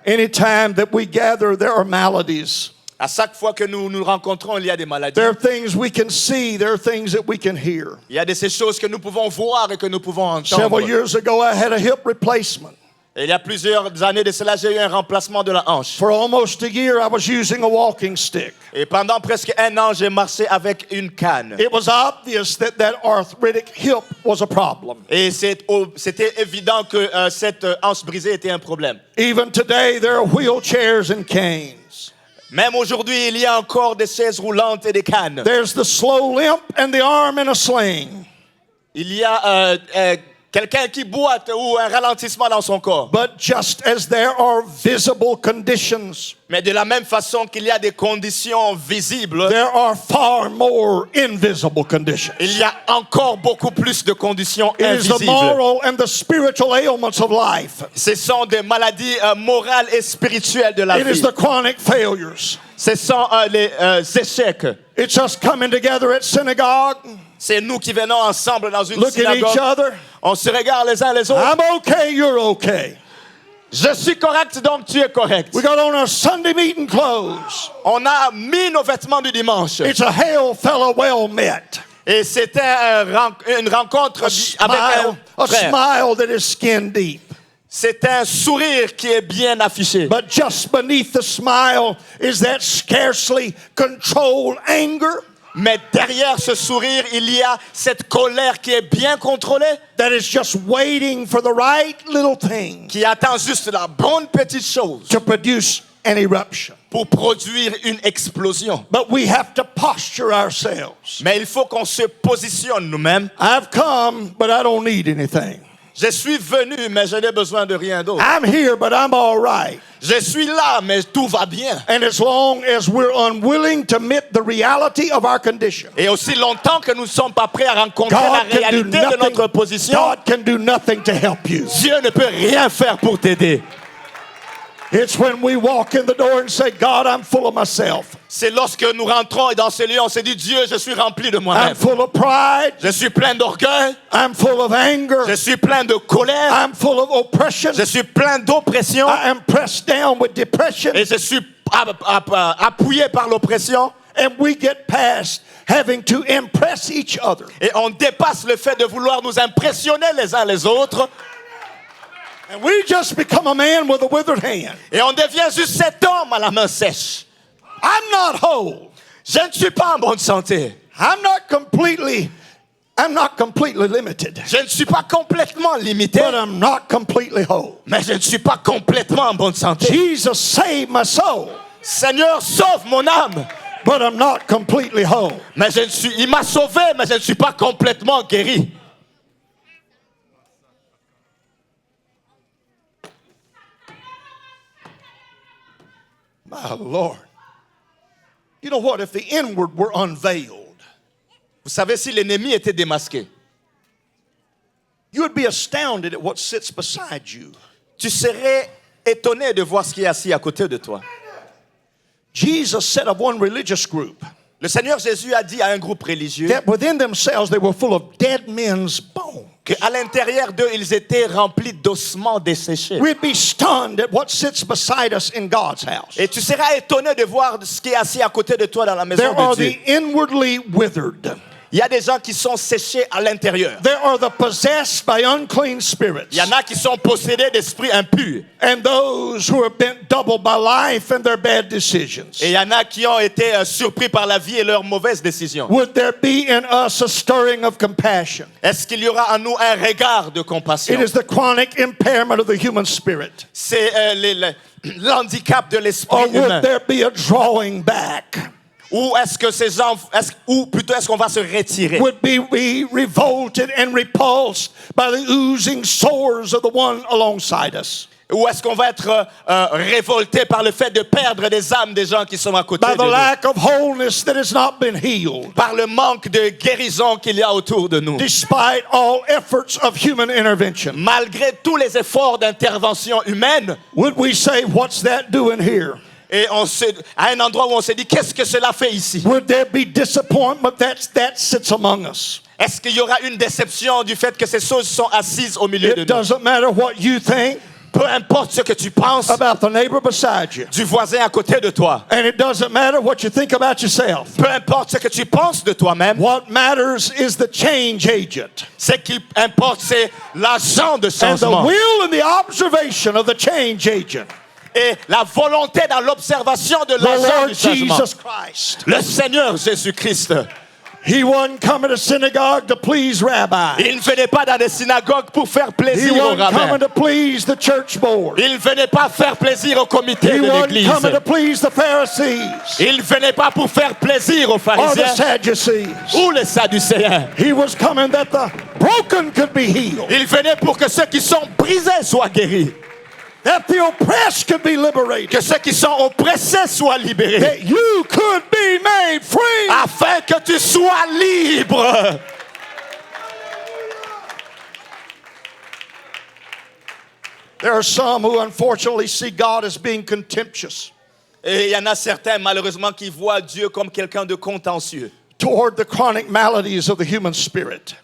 Anytime that we gather, there are maladies. À chaque fois que nous nous rencontrons, il y a des maladies. There are things we can see. There are things that we can hear. Il y a de ces choses que nous pouvons voir et que nous pouvons entendre. Several years ago, I had a hip replacement. Et il y a plusieurs années de cela, j'ai eu un remplacement de la hanche. For almost a year, I was using a walking stick. Et pendant presque un an, j'ai marché avec une canne. It was obvious that that arthritic hip was a problem. Et c'était évident que cette hanche brisée était un problème. Even today, there are wheelchairs and canes. Même aujourd'hui, il y a encore des chaises roulantes et des cannes. There's the slow limp and the arm in a sling. Il y a quelqu'un qui boite ou un ralentissement dans son corps. But just as there are visible conditions, Mais de la même façon qu'il y a des conditions visibles, there are far more invisible conditions. il y a encore beaucoup plus de conditions It is the invisibles. moral and the spiritual ailments of life. Ce sont des maladies morales et spirituelles de la It is vie. the chronic failures. Ce sont les échecs. It's us coming together at synagogue, C'est nous qui venons ensemble dans une look at each synagogue. other. On se regarde les uns les autres. I'm okay, you're okay. Je suis correct, donc tu es correct. We got on our Sunday meeting clothes. On a mis nos vêtements du dimanche. It's a hail fellow well met. Et c'était une rencontre avec un A frère. smile that is skin deep. C'est un sourire qui est bien affiché. But just beneath the smile is that scarcely controlled anger Mais derrière ce sourire, il y a cette colère qui est bien contrôlée, that is just waiting for the right little thing qui attend juste la bonne petite chose to produce an eruption. pour produire une explosion. But we have to posture ourselves. Mais il faut qu'on se positionne nous-mêmes. I've come, but I don't need anything. Je suis venu, mais je n'ai besoin de rien d'autre. I'm here, but I'm all right. Je suis là, mais tout va bien. And as long as we're unwilling to admit the reality of our condition, Et aussi longtemps que nous ne sommes pas prêts à rencontrer la God can do réalité de notre nothing. position, God can do nothing to help you. Dieu ne peut rien faire pour t'aider. It's when we walk in the door and say, God, I'm full of myself. C'est lorsque nous rentrons et dans ce lieu, on se dit, Dieu, je suis rempli de I'm moi-même. full of pride. Je suis plein d'orgueil. I'm full of anger. Je suis plein de colère. I'm full of oppression. Je suis plein d'oppression. I am pressed down with depression. Et je suis appuyé par l'oppression. And we get past having to impress each other. Et on dépasse le fait de vouloir nous impressionner les uns les autres. And we just become a man with a withered hand. Et on devient juste cet homme à la main sèche. I'm not whole. Je ne suis pas en bonne santé. I'm not completely limited. Je ne suis pas complètement limité. But I'm not completely whole. Mais je ne suis pas complètement en bonne santé. Jesus saved my soul. Seigneur, sauve mon âme. But I'm not completely whole. Mais il m'a sauvé, mais je ne suis pas complètement guéri. My Lord. You know what? If the inward were unveiled, Vous savez, si l'ennemi était démasqué, you would be astounded at what sits beside you. tu serais étonné de voir ce qui est assis à côté de toi. Jesus said of one religious group Le Seigneur Jésus a dit à un groupe religieux that within themselves they were full of dead men's bones. qu'à l'intérieur d'eux, ils étaient remplis d'ossements desséchés. We'd be stunned at what sits beside us in God's house. Et tu seras étonné de voir ce qui est assis à côté de toi dans la maison There are de Dieu. the inwardly withered. Il y a des gens qui sont séchés à l'intérieur. There are the possessed by unclean spirits. Il y en a qui sont possédés d'esprits impurs. And those who are bent double by life and their bad decisions. Et il y en a qui ont été surpris par la vie et leurs mauvaises décisions. Would there be in us a stirring of compassion? Est-ce qu'il y aura en nous un regard de compassion? It is the chronic impairment of the human spirit. C'est l'handicap de Or l'esprit would humain. there be a drawing back? Ou est-ce que ces gens, ou plutôt est-ce qu'on va se retirer? Would be revolted and repulsed by the oozing sores of the one alongside us? Ou est-ce qu'on va être révolté par le fait de perdre des âmes des gens qui sont à côté By de the nous? lack of wholeness that has not been healed? Par le manque de guérison qu'il y a autour de nous? Despite all efforts of human intervention? Malgré tous les efforts d'intervention humaine, Would we say, what's that doing here? et à un endroit où on s'est dit, qu'est-ce que cela fait ici? Would there be disappointment that sits among us? Est-ce qu'il y aura une déception du fait que ces choses sont assises au milieu de It nous? doesn't matter what you think Peu importe ce que tu penses about the neighbor beside you. du voisin à côté de toi. And it doesn't matter what you think about yourself. Peu importe ce que tu penses de toi-même. What matters is the change agent. Ce qui importe, c'est l'agent de And the changement. will and the observation of the change agent. Et la volonté dans l'observation de The l'agent Lord du changement. Jesus Christ. Le Seigneur Jésus-Christ. He wasn't coming to synagogue to please rabbi. Il ne venait pas dans des synagogues pour faire He plaisir aux wasn't coming rabbins. to please the church board. Il ne venait pas faire plaisir au comité He de wasn't l'église. coming to please the Pharisees Il ne venait pas pour faire plaisir aux or the pharisiens Sadducees. ou les sadducéens. He was coming that the broken could be healed, Il venait pour que ceux qui sont brisés soient guéris. that the oppressed could be liberated, Que ceux qui sont oppressés soient libérés. that you could be made free. Afin que tu sois libre. There are some who unfortunately see God as being contemptuous Et il y en a certains, malheureusement, qui voient Dieu comme quelqu'un de contentieux. toward the chronic maladies of the human spirit.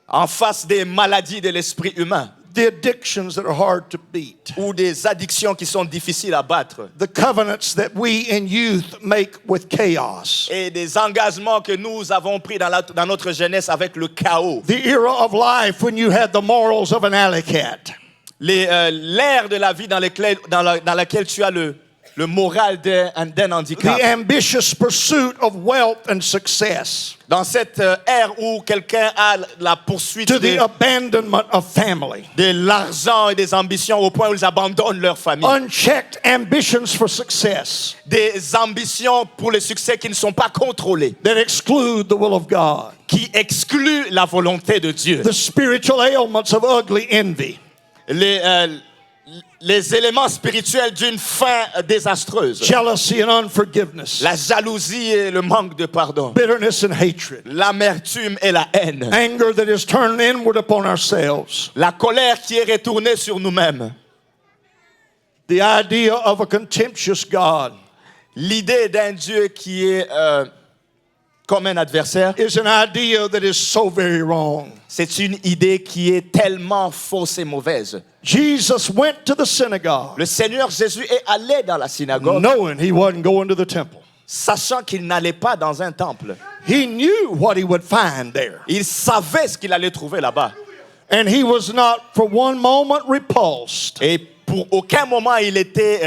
En face des maladies de l'esprit humain. the addictions that are hard to beat, ou des addictions qui sont difficiles à battre, the covenants that we in youth make with chaos, et des engagements que nous avons pris dans notre jeunesse avec le chaos. the era of life when you had the morals of an alley cat, L'ère de la vie dans laquelle tu as le moral d'un handicap. the ambitious pursuit of wealth and success, Dans cette ère où quelqu'un a la poursuite to the abandonment of family, de l'argent et des ambitions au point où ils abandonnent leur famille. unchecked ambitions for success Des ambitions pour le succès qui ne sont pas contrôlées, that exclude the will of God, qui excluent la volonté de Dieu. the spiritual ailments of ugly envy, Les éléments spirituels d'une fin désastreuse. jealousy and unforgiveness, La jalousie et le manque de pardon. bitterness and hatred, L'amertume et la haine. anger that is turned inward upon ourselves, La colère qui est retournée sur nous-mêmes. the idea of a contemptuous God L'idée d'un Dieu qui est comme un adversaire. is an idea that is so very wrong. C'est une idée qui est tellement fausse et mauvaise. Jesus went to the synagogue Le Seigneur Jésus est allé dans la synagogue, knowing he wasn't going to the temple. sachant qu'il n'allait pas dans un temple. He knew what he would find there. Il savait ce qu'il allait trouver là-bas. And he was not for one moment repulsed Et pour aucun moment, il était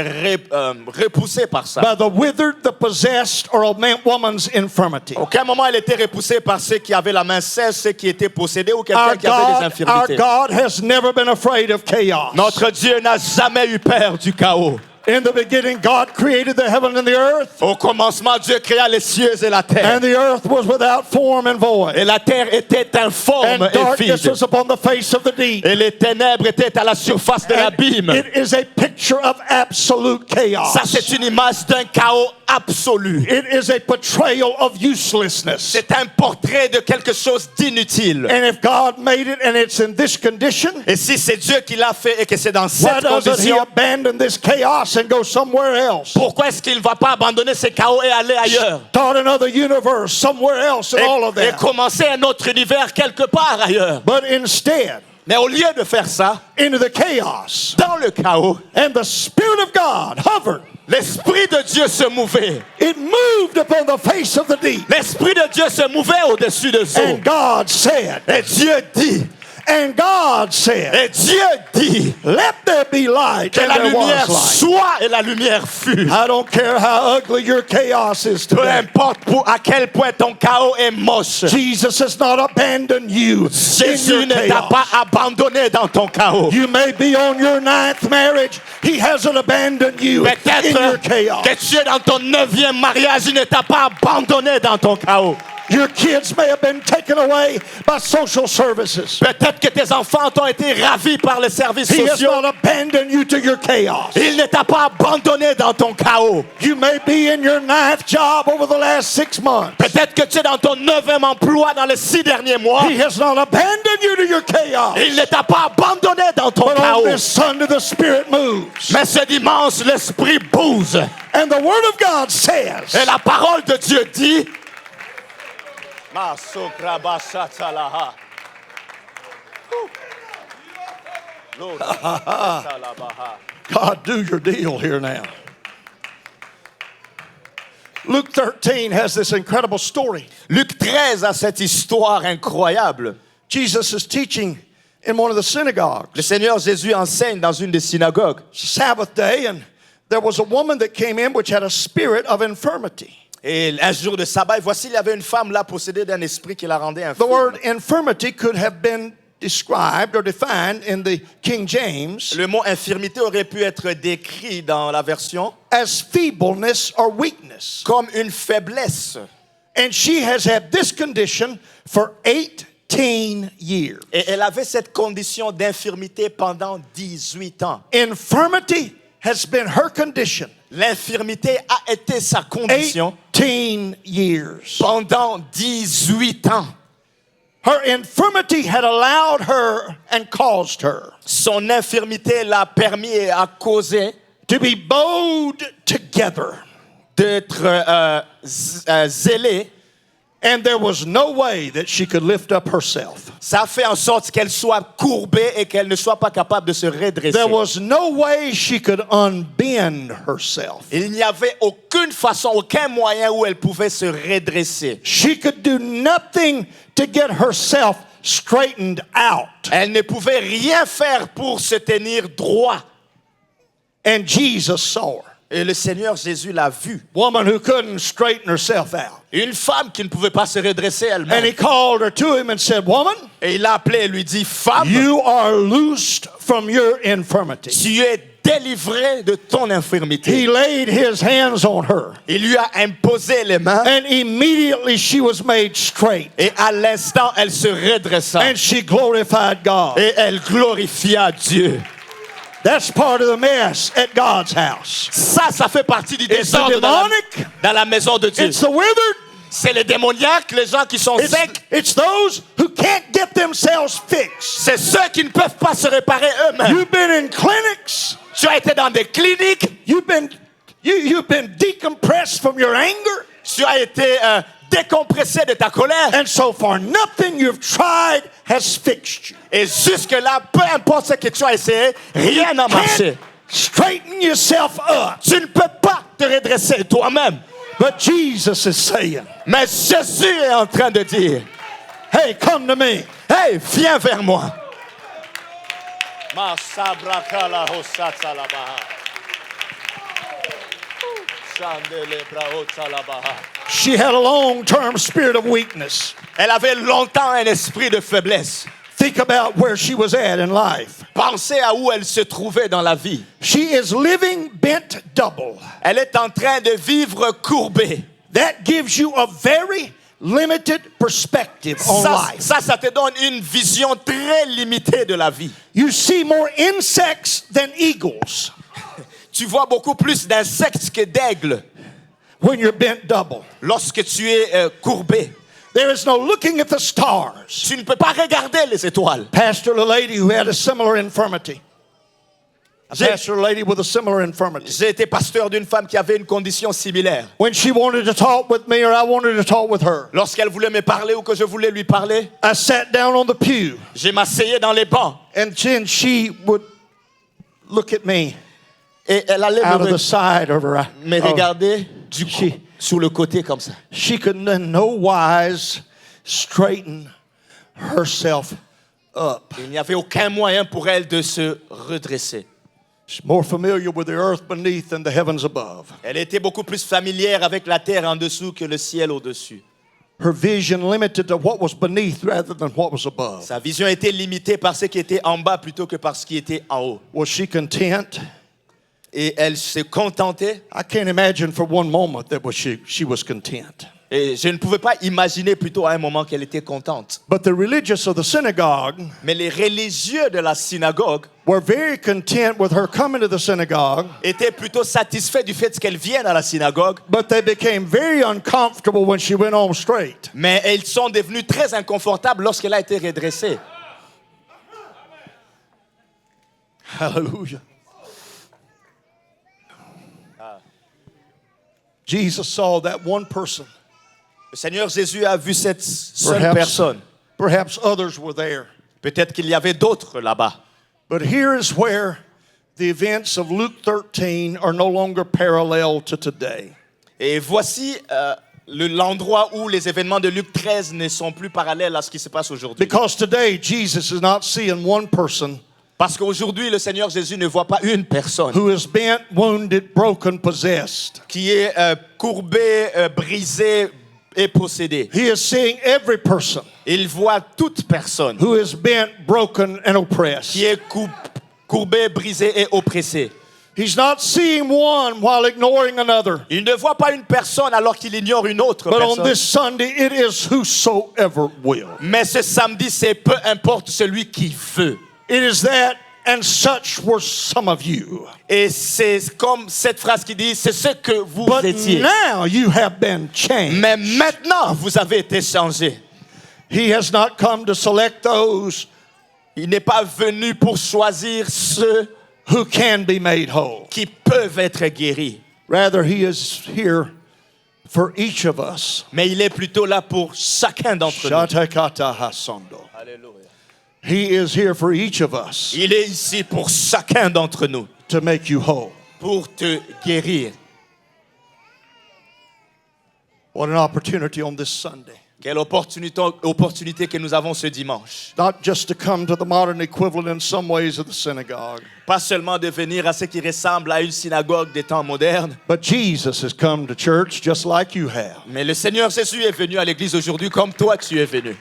repoussé par ça. by the withered, the possessed, or a woman's infirmity. Aucun moment, il était repoussé par ceux qui avaient la main sèche, ceux qui étaient possédés ou quelqu'un qui avait des Our infirmités. God has never been afraid of chaos. Notre Dieu n'a jamais eu peur du chaos. In the beginning, God created the heaven and the earth, Au commencement, Dieu créa les cieux et la terre. and the earth was without form and void, Et la terre était informe and et darkness vide. was upon the face of the deep. Et les ténèbres étaient à la surface de And l'abîme. it is a picture of absolute chaos. Ça, c'est une image d'un chaos absolu. It is a portrayal of uselessness. C'est un portrait de quelque chose d'inutile. And if God made it and it's in this condition, Et si c'est Dieu qui l'a fait et que c'est dans why cette doesn't he condition, abandon this chaos and go somewhere else? pourquoi est-ce qu'il ne va pas abandonner ce chaos et aller ailleurs? Start another universe somewhere else and all of Et that. commencer un autre univers quelque part ailleurs. But instead, Mais au lieu de faire ça, into the chaos, dans le chaos, and the Spirit of God hovered. l'Esprit de Dieu se mouvait. It moved upon the face of the deep. L'Esprit de Dieu se mouvait au-dessus des eaux. And God said, Et Dieu dit, and God said, et Dieu dit, let there be light. que And la there lumière was light. soit et la lumière fut. I don't care how ugly your chaos is Peu today. importe à quel point ton chaos est moche. Jesus has not abandoned you in Jésus your ne t'a chaos. pas abandonné dans ton chaos. You may be on your 9th marriage. He hasn't abandoned you in your Peut-être chaos. que tu es dans ton 9e mariage, il ne t'a pas abandonné dans ton chaos. Your kids may have been taken away by social services. Peut-être que tes enfants ont été ravis par les services He has sociaux. not abandoned you to your chaos. Il ne t'a pas abandonné dans ton chaos. You may be in your 9th job over the last 6 months. Peut-être que tu es dans ton 9e emploi dans les 6 derniers mois. He has not abandoned you to your chaos. Il ne t'a pas abandonné dans ton But on chaos. this Sunday, the Spirit moves. Mais ce dimanche, l'Esprit bouge. And the Word of God says, Et la parole de Dieu dit... God, do your deal here now. Luke 13 has this incredible story. Luc 13 a cette histoire incroyable. Jesus is teaching in one of the synagogues. Le Seigneur Jésus enseigne dans une des synagogues. It's Sabbath day, and there was a woman that came in which had a spirit of infirmity. Et un jour de sabbat, voici, il y avait une femme là possédée d'un esprit qui la rendait The infirme. word infirmity could have been described or defined in the King James Le mot infirmité aurait pu être décrit dans la version as feebleness or weakness. comme une faiblesse. And she has had this condition for 18 years. Et elle avait cette condition d'infirmité pendant 18 ans. Infirmity has been her condition L'infirmité a été sa condition 18 years. pendant 18 ans. Her infirmity had allowed her and caused her Son infirmité l'a permis et a causé to be bowed together d'être zélée And there was no way that she could lift up herself. Ça fait en sorte qu'elle soit courbée et qu'elle ne soit pas capable de se redresser. There was no way she could unbend herself. Il n'y avait aucune façon, aucun moyen où elle pouvait se redresser. She could do nothing to get herself straightened out. Elle ne pouvait rien faire pour se tenir droit. And Jesus saw her. Et le Seigneur Jésus l'a vue. Woman who couldn't straighten herself out. Une femme qui ne pouvait pas se redresser And elle-même. he called her to him and said, Woman, Et il l'a appelée et lui dit, femme, you are loosed from your infirmity. tu es délivrée de ton infirmité. He laid his hands on her. Il lui a imposé les mains And immediately she was made straight. et à l'instant, elle se redressa. And she glorified God. Et elle glorifia Dieu. That's part of the mess at God's house. Ça fait partie du It's the désordre demonic. dans la maison de Dieu. It's the withered. C'est les démoniaques, les gens qui sont secs. It's those who can't get themselves fixed. C'est ceux qui ne peuvent pas se réparer eux-mêmes. You've been in clinics. Tu as été dans des cliniques. You've been decompressed from your anger. Tu as été décompressé de ta colère. And so far, nothing you've tried has fixed you. Et jusque-là, peu importe ce que tu as essayé, rien n'a marché. Can't straighten yourself up. Tu ne peux pas te redresser toi-même. But Jesus is saying, Mais Jésus est en train de dire, hey, come to me. hey, viens vers moi. She had a long-term spirit of weakness. Elle avait longtemps un esprit de faiblesse. Think about where she was at in life. Pensez à où elle se trouvait dans la vie. She is living bent double. Elle est en train de vivre courbée. That gives you a very limited perspective on life. Ça te donne une vision très limitée de la vie. You see more insects than eagles Tu vois beaucoup plus d'insectes que d'aigles when you're bent double. lorsque tu es courbé. There is no looking at the stars. Tu ne peux pas regarder les étoiles. Pastor a lady who had a similar infirmity. Pastor a lady with a similar infirmity. J'ai été pasteur d'une femme qui avait une condition similaire. When she wanted to talk with me or I wanted to talk with her, Lorsqu'elle voulait me parler ou que je voulais lui parler, I sat down on the pew je m'asseyais dans les bancs and then she would look at me et elle allait out of the side of her eye. me regarder du She- coup, sur le côté comme ça. She could in no wise straighten herself up. Il n'y avait aucun moyen pour elle de se redresser. She's more familiar with the earth beneath than the heavens above. Elle était beaucoup plus familière avec la terre en dessous que le ciel au-dessus. Her vision limited to what was beneath rather than what was above. Sa vision était limitée par ce qui était en bas plutôt que par ce qui était en haut. Was she content? Et elle se contentait. I can't imagine for one moment that she was content. Et je ne pouvais pas imaginer plutôt à un moment qu'elle était contente. But the religious of the synagogue Mais les religieux de la synagogue were very content with her coming to the synagogue, étaient plutôt satisfaits du fait qu'elle vienne à la synagogue. but they became very uncomfortable when she went home straight. Mais ils sont devenus très inconfortables lorsqu'elle a été redressée. Hallelujah. Jesus saw that one person. Le Seigneur Jésus a vu cette seule personne. Perhaps others were there. Peut-être qu'il y avait d'autres là-bas. But here is where the events of Luke 13 are no longer parallel to today. Et voici l'endroit où les événements de Luc 13 ne sont plus parallèles à ce qui se passe aujourd'hui. Because today, Jesus is not seeing one person Parce qu'aujourd'hui, le Seigneur Jésus ne voit pas une personne who is bent, wounded, broken, possessed. qui est courbée, brisée et possédée. He is seeing every person Il voit toute personne who is bent, broken, and oppressed. qui est courbée, brisée et oppressée. He's not seeing one while ignoring another. Il ne voit pas une personne alors qu'il ignore une autre But on personne. this Sunday, it is whosoever will. Mais ce samedi, c'est peu importe celui qui veut. It is that, and such were some of you. Et c'est comme cette phrase qui dit, c'est ce que vous But étiez. now you have been changed. Mais maintenant, vous avez été changés. He has not come to select those Il n'est pas venu pour choisir ceux who can be made whole. qui peuvent être guéris. Rather, he is here for each of us. mais il est plutôt là pour chacun d'entre nous. Shatakata hasondo. Alléluia. He is here for each of us Il est ici pour chacun d'entre nous, to make you whole. pour te guérir. What an opportunity on this Sunday. Quelle opportunité que nous avons ce dimanche. Not just to come to the modern equivalent in some ways of the synagogue, Pas seulement de venir à ce qui ressemble à une synagogue des temps modernes, but Jesus has come to church just like you have. mais le Seigneur Jésus est venu à l'église aujourd'hui comme toi tu es venu.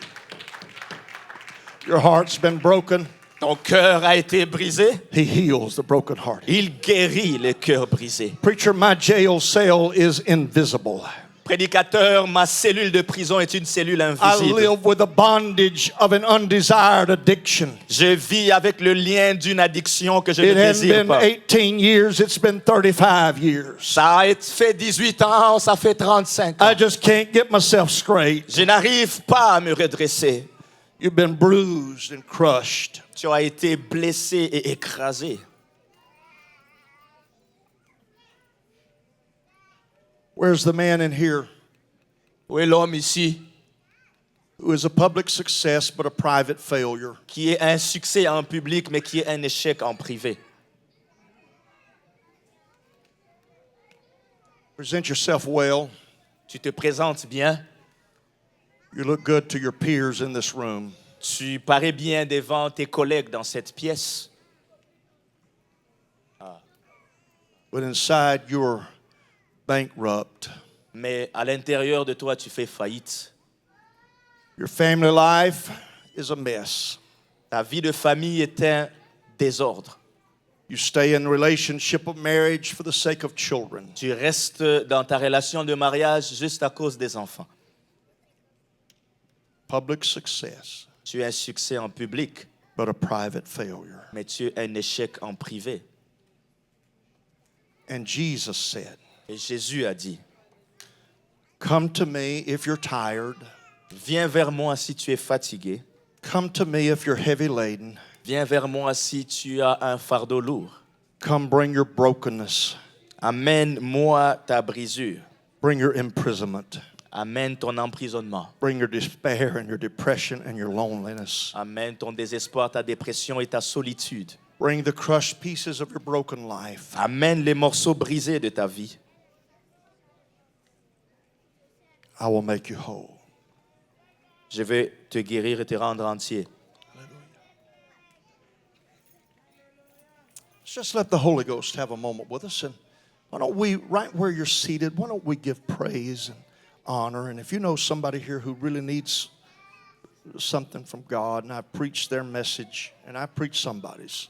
Your heart's been broken. Ton cœur a été brisé, He heals the brokenhearted. il guérit les cœurs brisés. Preacher, my jail cell is invisible. Prédicateur, ma cellule de prison est une cellule I invisible. live with the bondage of an undesired addiction. Je vis avec le lien d'une addiction que je ne It hasn't désire been pas. 18 years, it's been 35 years. Ça a fait 18 ans, ça fait 35 ans. I just can't get myself straight. Je n'arrive pas à me redresser. You've been bruised and crushed. Tu as été blessé et écrasé. Where's the man in here Où est l'homme ici who is a public success but a private failure? qui est un succès en public mais qui est un échec en privé? Present yourself well. Tu te présentes bien, You look good to your peers in this room. tu parais bien devant tes collègues dans cette pièce, But inside you're bankrupt. mais à l'intérieur de toi, tu fais faillite. Your family life is a mess. Ta vie de famille est un désordre. You stay in relationship of marriage for the sake of children. Tu restes dans ta relation de mariage juste à cause des enfants. Public success, Tu es un succès en public, but a private failure. mais tu es un échec en privé. And Jesus said, Et Jésus a dit, come to me if you're tired. viens vers moi si tu es fatigué. Come to me if you're heavy laden. Viens vers moi si tu as un fardeau lourd. Come bring your brokenness. Amène-moi ta brisure. Bring your imprisonment. Amène ton emprisonnement. Bring your despair and your depression and your loneliness. Amène ton désespoir, ta dépression et ta solitude. Bring the crushed pieces of your broken life. Amène les morceaux brisés de ta vie. I will make you whole. Je vais te guérir et te rendre entier. Let's just let the Holy Ghost have a moment with us. And why don't we, right where you're seated, why don't we give praise and honor? And if you know somebody here who really needs something from God, and I preach their message, and I preach somebody's.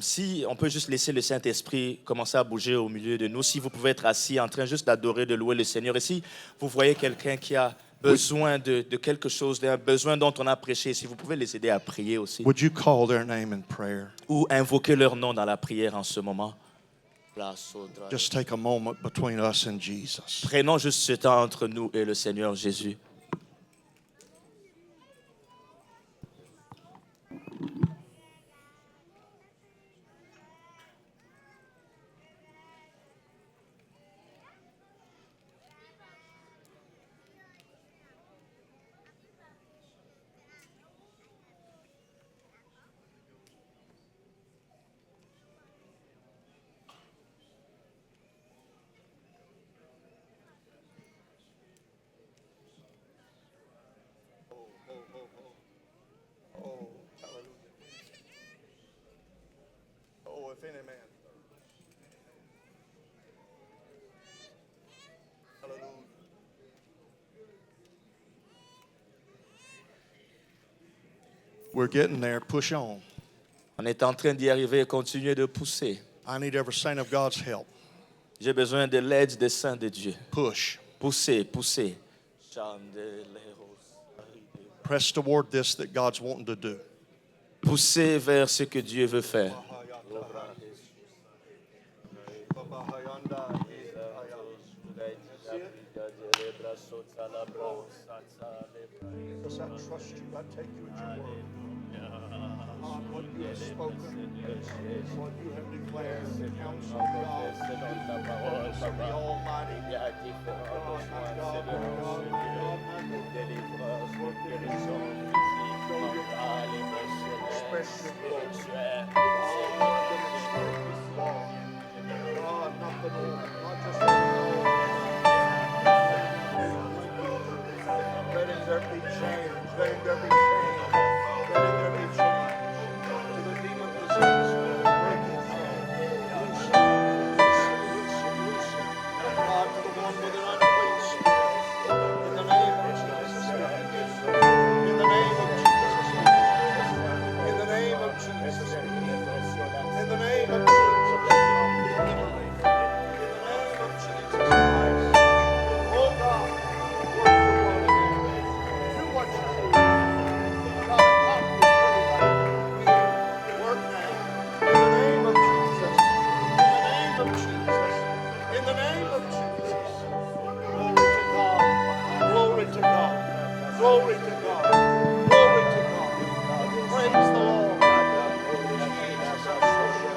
Si on peut juste laisser le Saint-Esprit commencer à bouger au milieu de nous, si vous pouvez être assis en train juste d'adorer, de louer le Seigneur, et si vous voyez quelqu'un qui a besoin de quelque chose, d'un besoin dont on a prêché, si vous pouvez les aider à prier aussi, Would you call their name in prayer? ou invoquer leur nom dans la prière en ce moment. Just take a moment between us and Jesus. Prenons juste ce temps entre nous et le Seigneur Jésus. Oh, if any man. Hallelujah. We're getting there. Push on. On est en train d'y arriver et continuer de pousser. I need every saint of God's help. J'ai besoin de l'aide des saints de Dieu. Push. Poussez, poussez. Press toward this that God's wanting to do. Poussez vers ce que Dieu veut faire. Does that trust you? I take you at your word. upon what you have spoken, what you have declared, the counsel of God, purpose of the Almighty. God, my God, my God, my God, my God. Work in His own. Show your power. Express your glory. God, demonstrate this law. God, nothing more. Not just letting there be change. Letting there be change. Letting there be change. To the demon possessed. Break his loose, loosen. God, to the one with an unclean spirit. In the name of Jesus. In the name of Jesus. In the name of Jesus. In the name of Jesus. Oh God, do what you do. God, work now. In the name of Jesus. In the name of Jesus. Glory to God. Glory to God. Glory to God. Praise the Lord. Jesus, I trust you.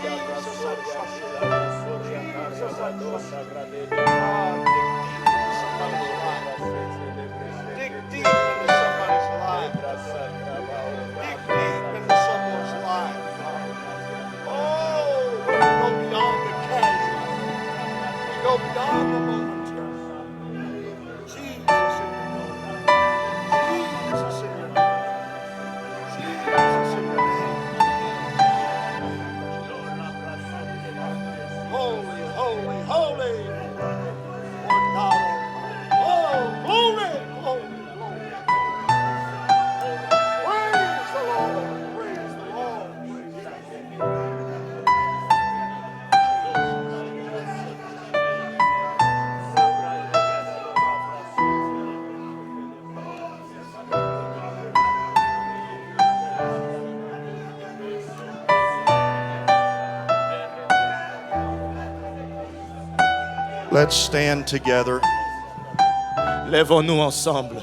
Jesus, I trust you. Jesus, I trust you. God, dig deep into somebody's life. Dig deep into someone's life. Oh, we go beyond the casual. We go beyond the momentary. Jesus in your name. Jesus in your name. Jesus in your name. Holy, holy, holy. Lord God Almighty. Oh, glory, glory, glory. Praise the Lord. Praise the Lord. Let's stand together. Lèvons-nous ensemble.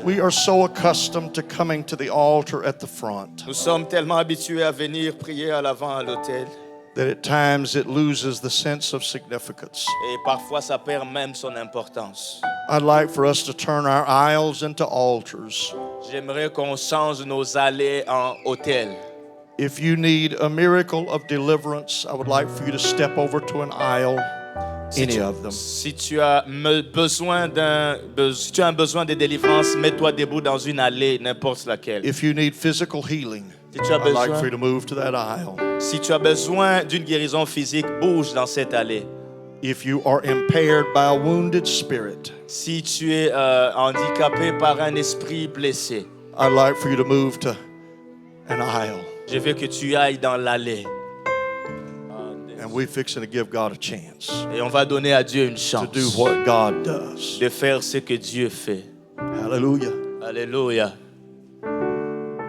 We are so accustomed to coming to the altar at the front Nous sommes tellement habitués à venir prier à l'avant à l'autel that at times it loses the sense of significance. et parfois ça perd même son importance. I'd like for us to turn our aisles into altars. J'aimerais qu'on change nos allées en autel. If you need a miracle of deliverance, I would like for you to step over to an aisle, any of them. Si tu as besoin de délivrance, mets-toi debout dans une allée, n'importe laquelle. If you need physical healing, Si tu as I'd like for besoin, you to move to that aisle. si tu as besoin d'une guérison physique, bouge dans cette allée. If you are impaired by a wounded spirit, Si tu es handicapé par un esprit blessé, I'd like for you to move to an aisle. je veux que tu ailles dans l'allée. And we're fixing to give God a chance Et on va donner à Dieu une to chance do what God does. de faire ce que Dieu fait. Hallelujah. Alléluia.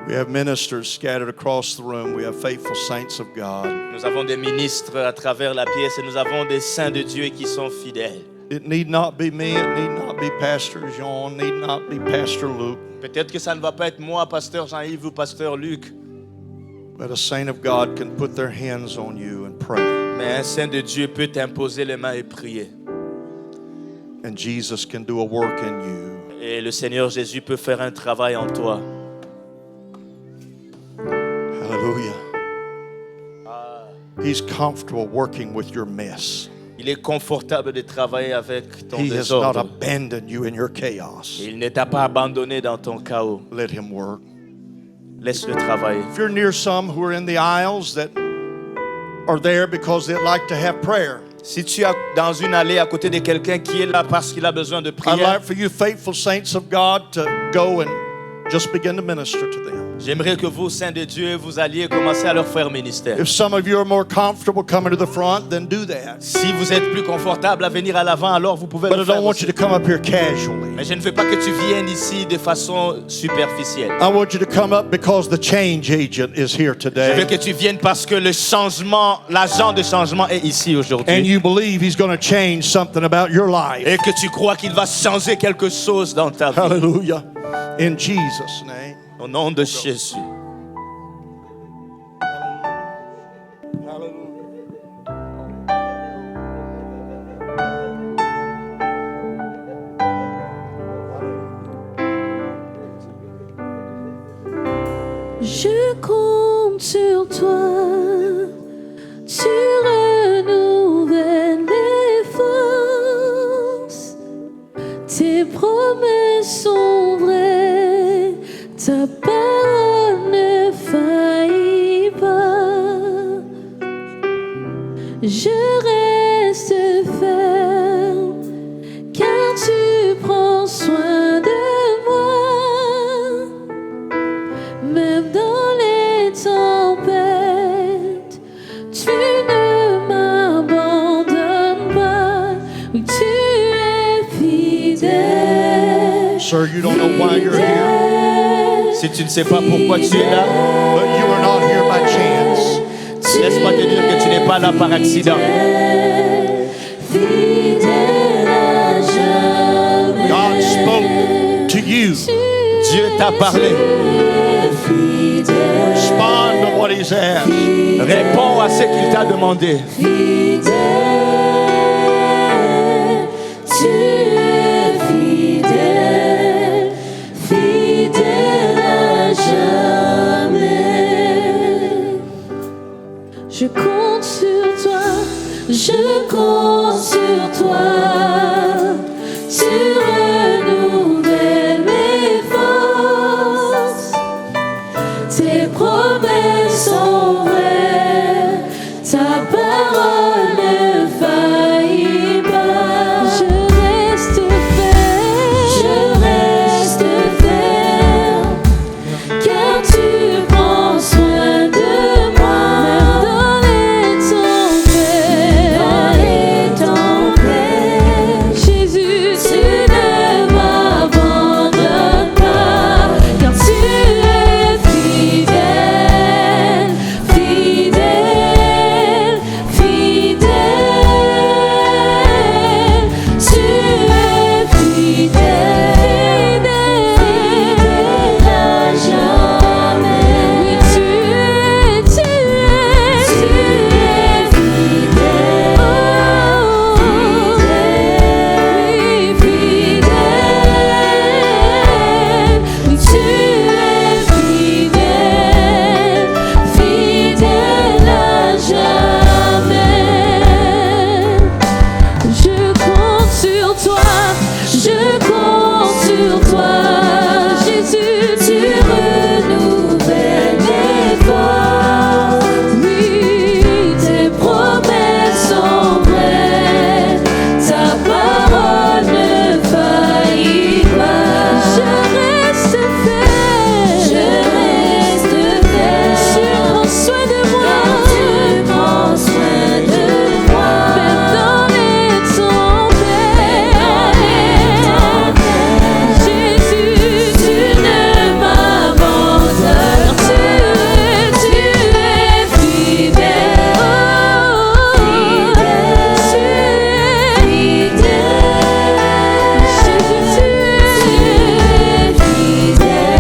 We have ministers scattered across the room. We have faithful saints of God. Nous avons des ministres à travers la pièce et nous avons des saints de Dieu qui sont fidèles. It need not be me. It need not be Pastor Jean. Need not be Pastor Luke. Peut-être que ça ne va pas être moi, pasteur Jean-Yves ou pasteur Luc, But a saint of God can put their hands on you and pray. mais un saint de Dieu peut t'imposer les mains et prier. And Jesus can do a work in you. Et le Seigneur Jésus peut faire un travail en toi. Hallelujah. He's comfortable working with your mess. Il est confortable de travailler avec ton He has not désordre. abandoned you in your chaos. Il ne t'a pas abandonné dans ton chaos. Let him work. Laisse-le travailler. If you're near some who are in the aisles that are there because they'd like to have prayer, Si tu es dans une allée à côté de quelqu'un qui est là parce qu'il a besoin de I'd prière, like for you faithful saints of God to go and just begin to minister to them. j'aimerais que vous, saints de Dieu, vous alliez commencer à leur faire ministère. If some of you are more comfortable coming to the front, then do that. Si vous êtes plus confortable à venir à l'avant, alors vous pouvez But le I faire don't want aussi. you to come up here casually. Mais je ne veux pas que tu viennes ici de façon superficielle. I want you to come up because the change agent is here Je veux today. que tu viennes parce que le changement, l'agent de changement est ici And aujourd'hui. you believe he's going to change something about your life. Et que tu crois qu'il va changer quelque chose dans ta vie. Hallelujah. In Jesus' name. Au nom de Jésus. Je compte sur toi, tu renouvelles mes forces. Tes promesses sont vraies, ta parole ne faillit pas. Je reste ferme, car tu prends soin de moi. Même dans les tempêtes, tu ne m'abandonnes pas. Oui, tu es fidèle. Sir, you don't know why you're here, Si tu ne sais pas pourquoi tu es là, but you are not here by chance. laisse-moi te dire que tu n'es pas là par accident. Fidèle à jamais. God spoke to you. Dieu t'a parlé. Respond to what He's asked. Réponds à ce qu'il t'a demandé. Fidèle, tu es fidèle, fidèle à jamais. Je compte sur toi, je compte sur toi. Tu renouvelles mes forces. Tes promesses sont vraies, ta parole ne faillit pas. Je reste ferme, car tu prends soin de moi. Même dans les tempêtes, Jésus, tu ne m'abandonnes pas, car tu es fidèle, fidèle, fidèle. Tu es fidèle, fidèle à jamais. Oui, tu es fidèle, oh, fidèle, fidèle. Oui, tu es fidèle, fidèle à jamais. Je compte sur toi, je compte sur toi. Jésus, tu renouvelles mes forces. Oui, tes promesses sont vraies, ta parole ne faillit pas. Je reste ferme, tu prends soin de moi. Tu prends soin de moi. Même dans les tempêtes, Jésus, tu ne m'abandonnes. Tu es fidèle, oh, fidèle, tu es fidèle. Jésus, tu es fidèle,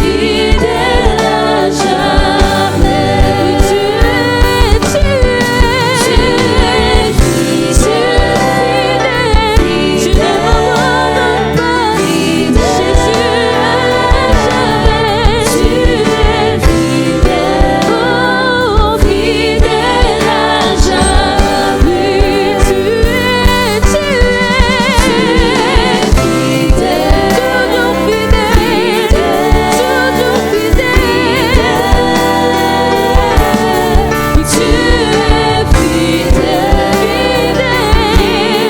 fidèle à jamais. Tu es fidèle, tu ne m'abandonnes pas. Jésus, à jamais. Tu es fidèle, oh, fidèle à jamais. Tu es fidèle, toujours fidèle, toujours fidèle. Tu es fidèle, fidèle à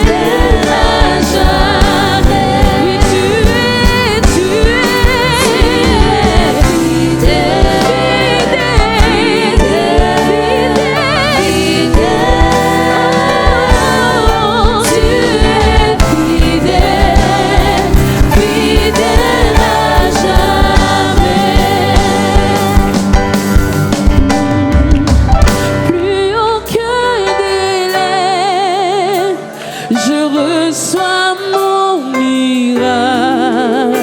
jamais. Oui, tu es plus aucun délai, je reçois mon miracle.